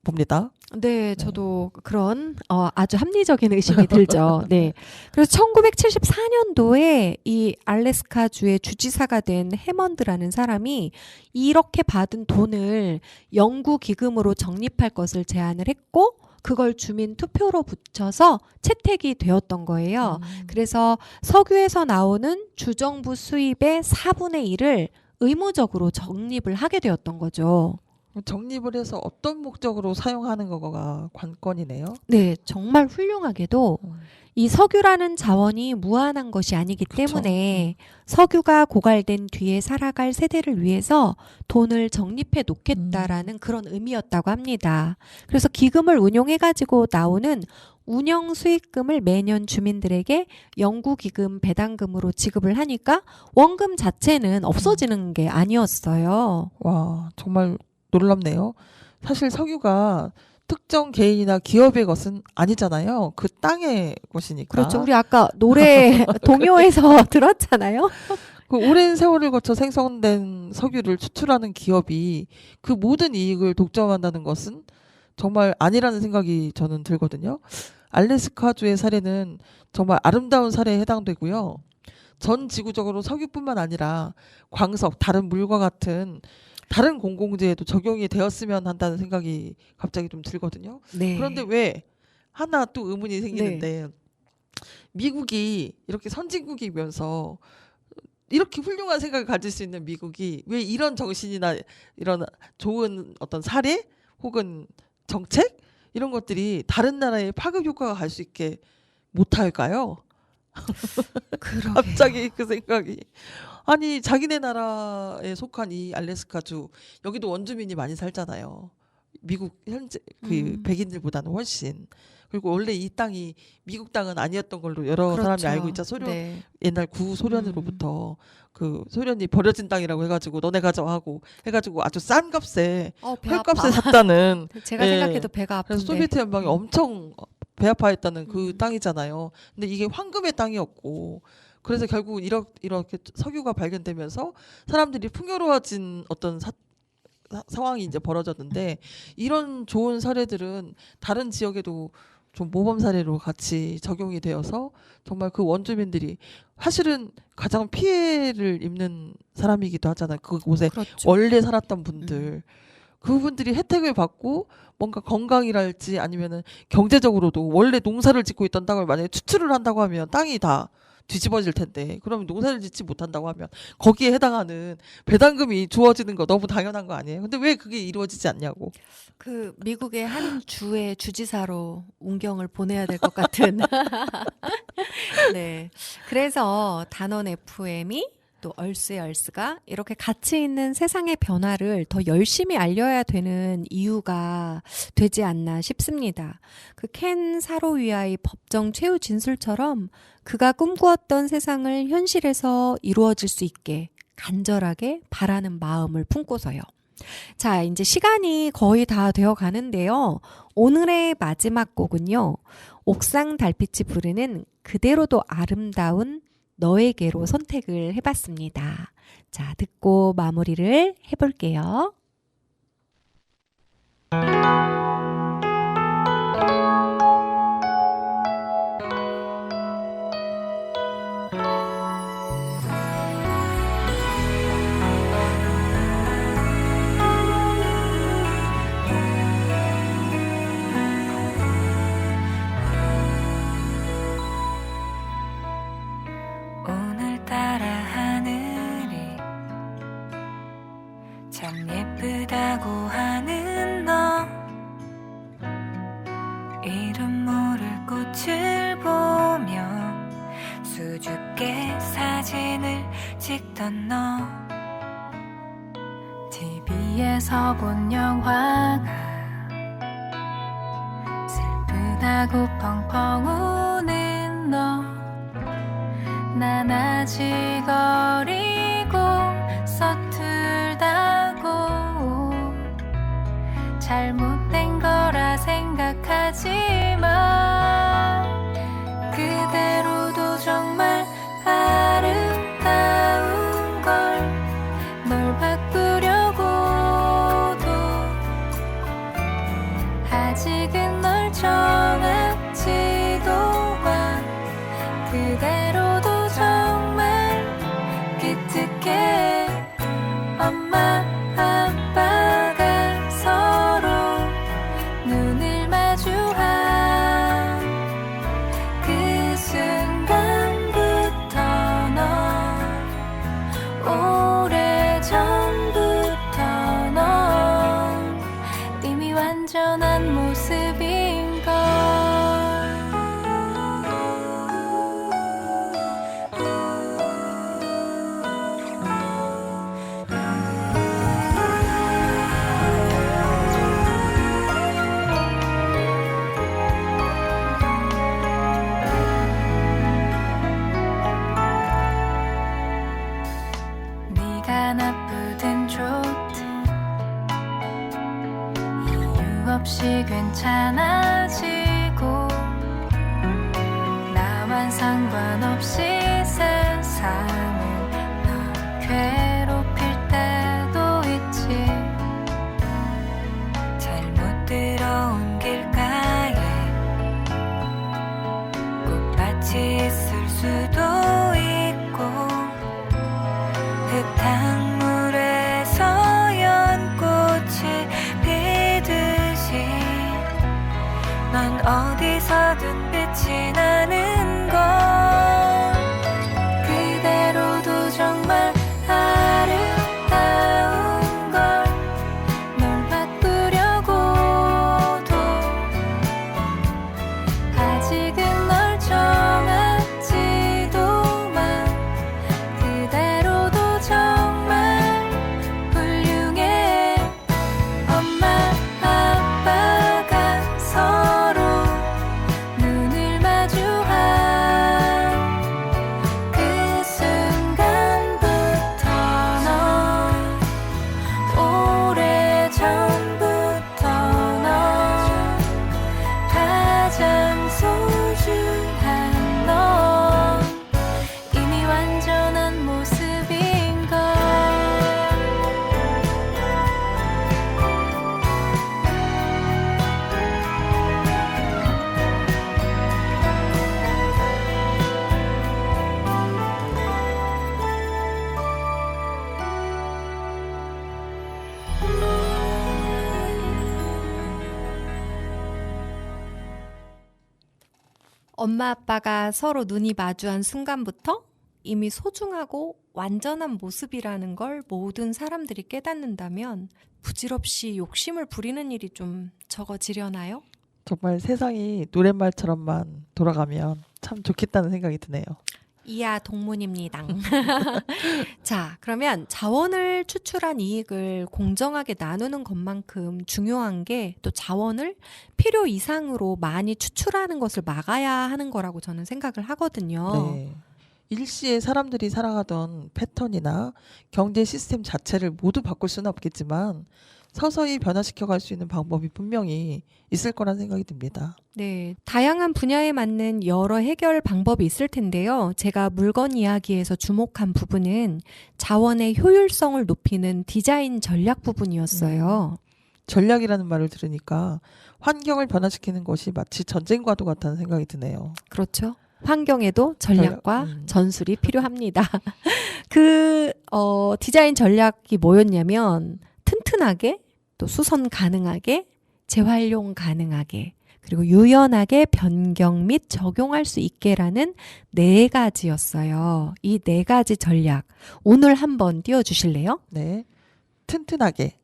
봅니다. 네, 저도 그런 아주 합리적인 의심이 들죠. 네. 그래서 1974년도에 이 알래스카주의 주지사가 된 해먼드라는 사람이 이렇게 받은 돈을 연구 기금으로 적립할 것을 제안을 했고 그걸 주민 투표로 붙여서 채택이 되었던 거예요. 그래서 석유에서 나오는 주정부 수입의 4분의 1을 의무적으로 적립을 하게 되었던 거죠. 적립을 해서 어떤 목적으로 사용하는 거가 관건이네요. 네, 정말 훌륭하게도 이 석유라는 자원이 무한한 것이 아니기 그쵸. 때문에 석유가 고갈된 뒤에 살아갈 세대를 위해서 돈을 적립해 놓겠다라는 그런 의미였다고 합니다. 그래서 기금을 운용해가지고 나오는 운영 수익금을 매년 주민들에게 영구기금 배당금으로 지급을 하니까 원금 자체는 없어지는 게 아니었어요. 와, 정말 놀랍네요. 사실 석유가 특정 개인이나 기업의 것은 아니잖아요. 그 땅의 것이니까. 그렇죠. 우리 아까 노래 동요에서 들었잖아요. 그 오랜 세월을 거쳐 생성된 석유를 추출하는 기업이 그 모든 이익을 독점한다는 것은 정말 아니라는 생각이 저는 들거든요. 알래스카주의 사례는 정말 아름다운 사례에 해당되고요. 전 지구적으로 석유뿐만 아니라 광석, 다른 물과 같은 다른 공공재에도 적용이 되었으면 한다는 생각이 갑자기 좀 들거든요. 네. 그런데 왜 하나 또 의문이 생기는데 미국이 이렇게 선진국이면서 이렇게 훌륭한 생각을 가질 수 있는 미국이 왜 이런 정신이나 이런 좋은 어떤 사례 혹은 정책 이런 것들이 다른 나라에 파급 효과가 갈 수 있게 못할까요? 그러게요. 갑자기 그 생각이. 아니 자기네 나라에 속한 이 알래스카주 여기도 원주민이 많이 살잖아요. 미국 현재 그 백인들보다는 훨씬. 그리고 원래 이 땅이 미국 땅은 아니었던 걸로 여러 그렇죠. 사람이 알고 있죠. 소련 네. 옛날 구소련으로부터 그 소련이 버려진 땅이라고 해가지고 너네 가져하고 해가지고 아주 싼 값에 배 헐값에 아파. 샀다는. 제가 예. 생각해도 배가 아픈데. 그래서 소비에트 연방이 엄청 배 아파했다는 그 땅이잖아요. 근데 이게 황금의 땅이었고 그래서 결국 이렇게 석유가 발견되면서 사람들이 풍요로워진 어떤 상황이 이제 벌어졌는데 이런 좋은 사례들은 다른 지역에도 좀 모범 사례로 같이 적용이 되어서 정말 그 원주민들이 사실은 가장 피해를 입는 사람이기도 하잖아요. 그곳에 그렇죠. 원래 살았던 분들. 그분들이 혜택을 받고 뭔가 건강이랄지 아니면은 경제적으로도 원래 농사를 짓고 있던 땅을 만약에 추출을 한다고 하면 땅이 다 뒤집어질 텐데 그러면 농사를 짓지 못한다고 하면 거기에 해당하는 배당금이 주어지는 거 너무 당연한 거 아니에요? 근데 왜 그게 이루어지지 않냐고. 그 미국의 한 주의 주지사로 운경을 보내야 될 것 같은. 네. 그래서 단원 FM이 또 얼스의 얼스가 이렇게 가치 있는 세상의 변화를 더 열심히 알려야 되는 이유가 되지 않나 싶습니다. 그 켄 사로위아의 법정 최후 진술처럼 그가 꿈꾸었던 세상을 현실에서 이루어질 수 있게 간절하게 바라는 마음을 품고서요. 자, 이제 시간이 거의 다 되어 가는데요. 오늘의 마지막 곡은요. 옥상 달빛이 부르는 그대로도 아름다운 너에게로 선택을 해봤습니다. 자, 듣고 마무리를 해볼게요. 오늘따라 하늘이 참 예쁘다고 하는 너 이름 모를 꽃을 보며 수줍게 사진을 찍던 너 TV에서 본 영화가 슬프다고 펑펑 우는 너 난 아직 어리고 서툴다고 잘못된 거라 생각하지만 그대로도 정말 아름다운 걸 뭘 바꾸려고도 아직은 널 정하지도 않 그대로도 정말 기특해 엄마 아빠가 서로 눈을 마주하 오래전부터 넌 이미 완전한 모습인걸. 네가 나쁘든 좋든 이유 없이 괜찮아지고 나만 상관없이 세상을 널 괴롭힐 때도 있지. 잘못 들어온 길가에 꽃밭이 있을 수도 있고 흙탕물에서 연꽃이 피듯이 넌 어디서든 빛이 나는 걸. 그대로도 정말 아름다운 걸. 널 바꾸려고도 아직은 널 정하지도만 그대로도 정말 훌륭해. 엄마 아빠가 서로 눈을 마주한 그 순간부터 넌 오래전부터 넌 가장 소중한 넌 이미 완전한 모습인걸. 엄마 아빠가 서로 눈이 마주한 순간부터 이미 소중하고 완전한 모습이라는 걸 모든 사람들이 깨닫는다면 부질없이 욕심을 부리는 일이 좀 적어지려나요? 정말 세상이 노랫말처럼만 돌아가면 참 좋겠다는 생각이 드네요. 이하 동문입니다. 자, 그러면 자원을 추출한 이익을 공정하게 나누는 것만큼 중요한 게 또 자원을 필요 이상으로 많이 추출하는 것을 막아야 하는 거라고 저는 생각을 하거든요. 네. 일시에 사람들이 살아가던 패턴이나 경제 시스템 자체를 모두 바꿀 수는 없겠지만 서서히 변화시켜 갈 수 있는 방법이 분명히 있을 거란 생각이 듭니다. 네, 다양한 분야에 맞는 여러 해결 방법이 있을 텐데요. 제가 물건 이야기에서 주목한 부분은 자원의 효율성을 높이는 디자인 전략 부분이었어요. 전략이라는 말을 들으니까 환경을 변화시키는 것이 마치 전쟁과도 같다는 생각이 드네요. 그렇죠. 환경에도 전략과 전략, 전술이 필요합니다. 디자인 전략이 뭐였냐면 튼튼하게, 또 수선 가능하게, 재활용 가능하게, 그리고 유연하게 변경 및 적용할 수 있게라는 4가지였어요. 이 4가지 전략 오늘 한번 띄워주실래요? 네, 튼튼하게.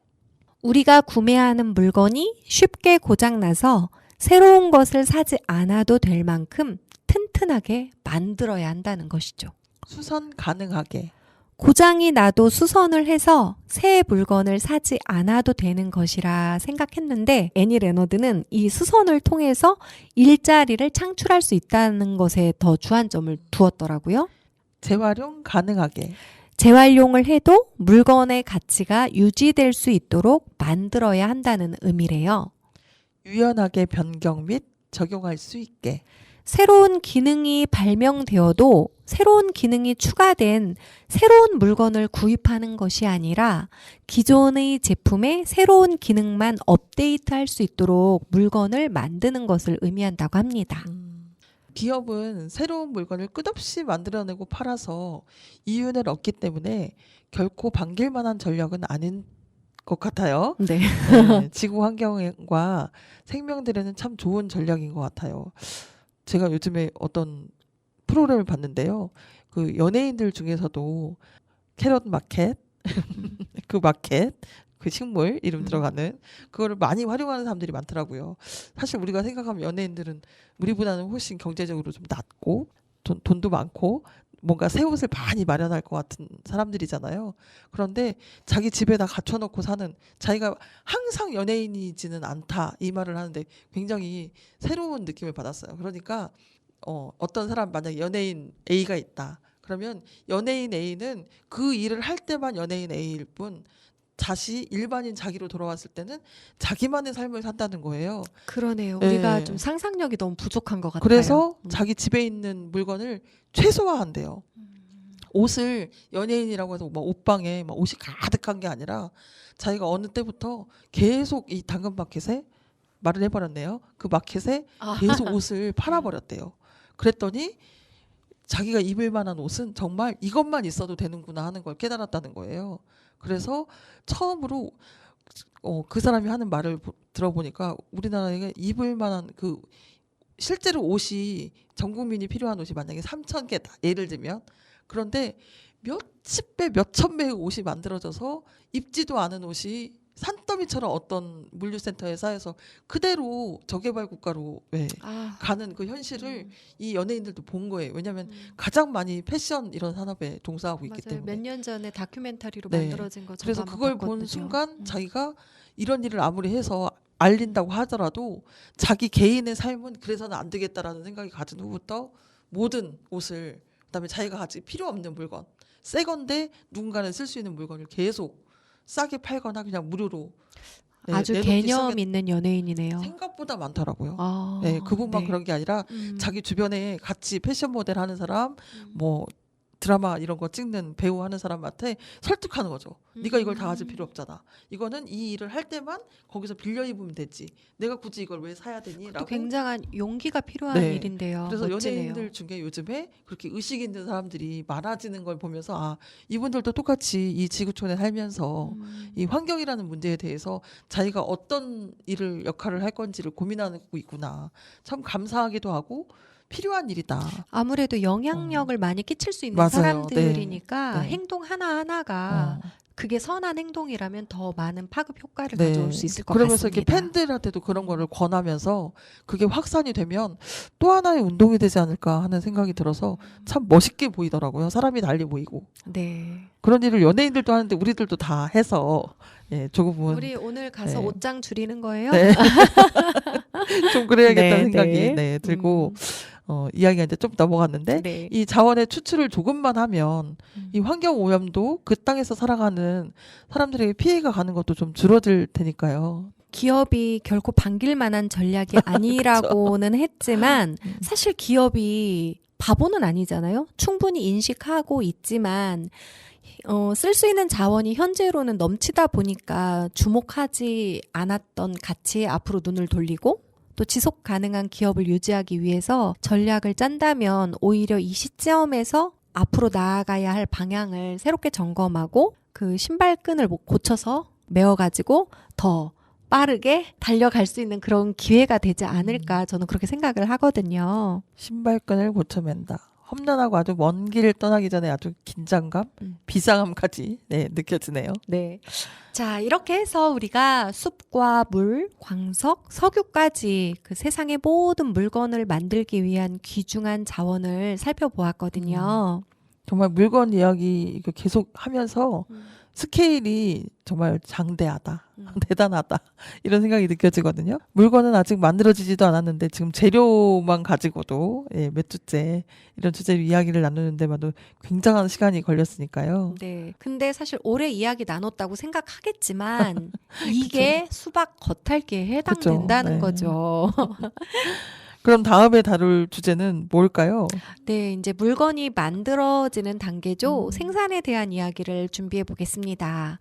우리가 구매하는 물건이 쉽게 고장나서 새로운 것을 사지 않아도 될 만큼 튼튼하게 만들어야 한다는 것이죠. 수선 가능하게. 고장이 나도 수선을 해서 새 물건을 사지 않아도 되는 것이라 생각했는데 애니 레너드는 이 수선을 통해서 일자리를 창출할 수 있다는 것에 더 주안점을 두었더라고요. 재활용 가능하게. 재활용을 해도 물건의 가치가 유지될 수 있도록 만들어야 한다는 의미래요. 유연하게 변경 및 적용할 수 있게. 새로운 기능이 발명되어도 새로운 기능이 추가된 새로운 물건을 구입하는 것이 아니라 기존의 제품에 새로운 기능만 업데이트할 수 있도록 물건을 만드는 것을 의미한다고 합니다. 기업은 새로운 물건을 끝없이 만들어내고 팔아서 이윤을 얻기 때문에 결코 반길 만한 전략은 아닌 것 같아요. 네. 네, 지구 환경과 생명들에는 참 좋은 전략인 것 같아요. 제가 요즘에 어떤 프로그램을 봤는데요. 그 연예인들 중에서도 캐럿 마켓 그 마켓 그 식물 이름 들어가는 그거를 많이 활용하는 사람들이 많더라고요. 사실 우리가 생각하면 연예인들은 우리보다는 훨씬 경제적으로 좀 낮고 돈도 많고 뭔가 새 옷을 많이 마련할 것 같은 사람들이잖아요. 그런데 자기 집에다 갖춰놓고 사는, 자기가 항상 연예인이지는 않다 이 말을 하는데 굉장히 새로운 느낌을 받았어요. 그러니까 어떤 사람 만약에 연예인 A가 있다. 그러면 연예인 A는 그 일을 할 때만 연예인 A일 뿐 다시 일반인 자기로 돌아왔을 때는 자기만의 삶을 산다는 거예요. 그러네요. 네. 우리가 좀 상상력이 너무 부족한 것 같아요. 그래서 자기 집에 있는 물건을 최소화한대요. 옷을 연예인이라고 해서 막 옷방에 막 옷이 가득한 게 아니라 자기가 어느 때부터 계속 이 당근마켓에 말을 해버렸네요. 그 마켓에 계속 옷을 팔아버렸대요. 그랬더니 자기가 입을 만한 옷은 정말 이것만 있어도 되는구나 하는 걸 깨달았다는 거예요. 그래서 처음으로 그 사람이 하는 말을 들어보니까 우리나라에 입을 만한 그 실제로 옷이 전 국민이 필요한 옷이 만약에 3,000개다 예를 들면, 그런데 몇십 배 몇천 배의 옷이 만들어져서 입지도 않은 옷이 산더미처럼 어떤 물류센터에 쌓여서 그대로 저개발 국가로 가는 그 현실을 이 연예인들도 본 거예요. 왜냐하면 가장 많이 패션 이런 산업에 동사하고 있기 맞아요. 때문에. 몇 년 전에 다큐멘터리로 네. 만들어진 거 그래서 저도 그걸 한번 본 봤거든요. 순간 자기가 이런 일을 아무리 해서 알린다고 하더라도 자기 개인의 삶은 그래서는 안 되겠다라는 생각이 가진 후부터 모든 옷을, 그다음에 자기가 아직 필요 없는 물건, 새 건데 누군가는 쓸 수 있는 물건을 계속 싸게 팔거나 그냥 무료로 아주 내놓기 개념 시작했- 있는 연예인이네요. 생각보다 많더라고요. 아, 그분만 네. 그런 게 아니라 자기 주변에 같이 패션 모델 하는 사람, 뭐 드라마 이런 거 찍는 배우 하는 사람한테 설득하는 거죠. 네가 이걸 다 가질 필요 없잖아. 이거는 이 일을 할 때만 거기서 빌려 입으면 되지. 내가 굳이 이걸 왜 사야 되니? 또 라고. 굉장한 용기가 필요한 네. 일인데요. 그래서 멋지네요. 연예인들 중에 요즘에 그렇게 의식 있는 사람들이 많아지는 걸 보면서 이분들도 똑같이 이 지구촌에 살면서 이 환경이라는 문제에 대해서 자기가 어떤 일을 역할을 할 건지를 고민하고 있구나. 참 감사하기도 하고 필요한 일이다. 아무래도 영향력을 많이 끼칠 수 있는 맞아요. 사람들이니까 네. 행동 하나하나가 어. 그게 선한 행동이라면 더 많은 파급 효과를 네. 가져올 수 있을 것 그러면서 같습니다. 이렇게 팬들한테도 그런 거를 권하면서 그게 확산이 되면 또 하나의 운동이 되지 않을까 하는 생각이 들어서 참 멋있게 보이더라고요. 사람이 달리 보이고. 네. 그런 일을 연예인들도 하는데 우리들도 다 해서 조금은 우리 오늘 가서 네. 옷장 줄이는 거예요? 네. 좀 그래야겠다는 네, 생각이 네. 들고 이야기가 이제 좀 넘어갔는데 네. 이 자원의 추출을 조금만 하면 이 환경 오염도 그 땅에서 살아가는 사람들에게 피해가 가는 것도 좀 줄어들 테니까요. 기업이 결코 반길 만한 전략이 아니라고는 했지만 사실 기업이 바보는 아니잖아요. 충분히 인식하고 있지만 쓸 수 있는 자원이 현재로는 넘치다 보니까 주목하지 않았던 가치에 앞으로 눈을 돌리고 또 지속 가능한 기업을 유지하기 위해서 전략을 짠다면 오히려 이 시점에서 앞으로 나아가야 할 방향을 새롭게 점검하고 그 신발끈을 고쳐서 메어가지고 더 빠르게 달려갈 수 있는 그런 기회가 되지 않을까 저는 그렇게 생각을 하거든요. 신발끈을 고쳐맨다. 험난하고 아주 먼 길을 떠나기 전에 아주 긴장감, 비상함까지 느껴지네요. 네. 자, 이렇게 해서 우리가 숲과 물, 광석, 석유까지 그 세상의 모든 물건을 만들기 위한 귀중한 자원을 살펴보았거든요. 정말 물건 이야기 이거 계속 하면서 스케일이 정말 장대하다. 대단하다. 이런 생각이 느껴지거든요. 물건은 아직 만들어지지도 않았는데 지금 재료만 가지고도 몇 주째 이런 주제로 이야기를 나누는 데마도 굉장한 시간이 걸렸으니까요. 네. 근데 사실 오래 이야기 나눴다고 생각하겠지만 이게 수박 겉핥기에 해당된다는 그쵸. 네. 거죠. 그럼 다음에 다룰 주제는 뭘까요? 네, 이제 물건이 만들어지는 단계죠. 생산에 대한 이야기를 준비해 보겠습니다.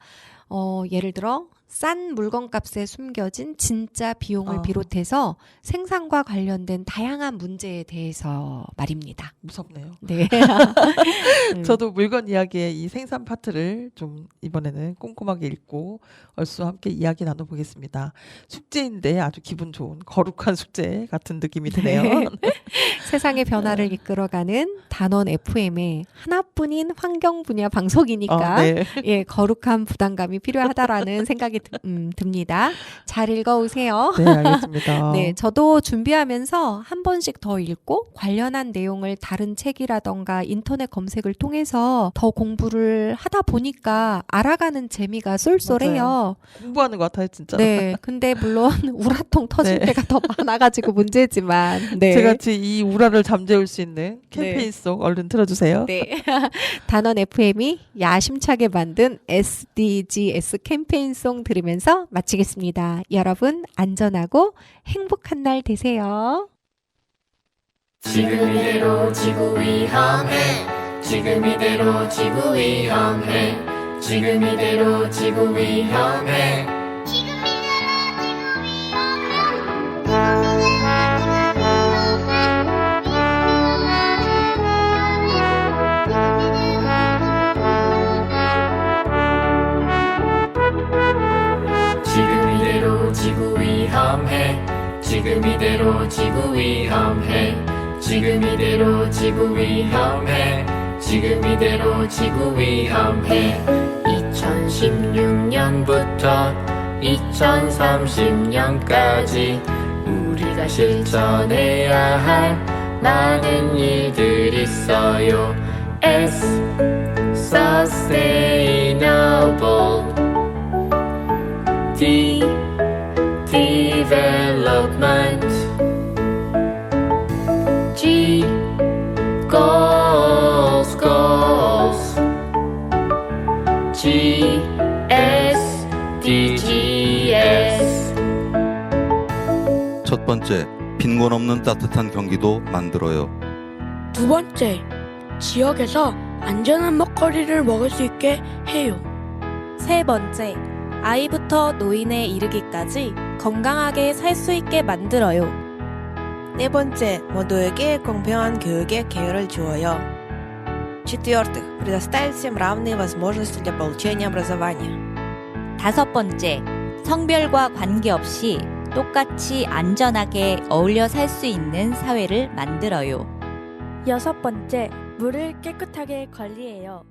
예를 들어 싼 물건값에 숨겨진 진짜 비용을 비롯해서 생산과 관련된 다양한 문제에 대해서 말입니다. 무섭네요. 네. 저도 물건 이야기의 이 생산 파트를 좀 이번에는 꼼꼼하게 읽고 얼쑤 함께 이야기 나눠보겠습니다. 숙제인데 아주 기분 좋은 거룩한 숙제 같은 느낌이 드네요. 세상의 변화를 이끌어가는 단원 FM의 하나뿐인 환경 분야 방송이니까 네. 예, 거룩한 부담감이 필요하다라는 생각이 듭니다. 잘 읽어오세요. 네, 알겠습니다. 네, 저도 준비하면서 한 번씩 더 읽고 관련한 내용을 다른 책이라던가 인터넷 검색을 통해서 더 공부를 하다 보니까 알아가는 재미가 쏠쏠해요. 공부하는 것 같아요, 진짜. 네, 근데 물론 우라통 터질 네. 때가 더 많아가지고 문제지만, 네. 제같이 이 우라를 잠재울 수 있는 캠페인송 얼른 틀어주세요. 네. 단원 FM이 야심차게 만든 SDGs 캠페인송 들으면서 마치겠습니다. 여러분 안전하고 행복한 날 되세요. 지금 이대로 지구 위험해 지금 이대로 지구 위험해 지금 이대로 지구 위험해 지금 이대로 지구 위험해 지금 이대로 지구 위험해 지금 이대로 지구 위험해 지금 이대로 지구 위험해 2016년부터 2030년까지 우리가 실천해야 할 많은 일들이 있어요 S Sustainable D Development G Goals G S DGs 첫 번째, 빈곤 없는 따뜻한 경기도 만들어요. 두 번째, 지역에서 안전한 먹거리를 먹을 수 있게 해요. 세 번째, 아이부터 노인에 이르기까지 건강하게 살 수 있게 만들어요. 네 번째, 모두에게 공평한 교육의 기회를 주어요. В-четвертых, предоставить всем равные возможности для получения образования. 다섯 번째, 성별과 관계없이 똑같이 안전하게 어울려 살 수 있는 사회를 만들어요. 여섯 번째, 물을 깨끗하게 관리해요.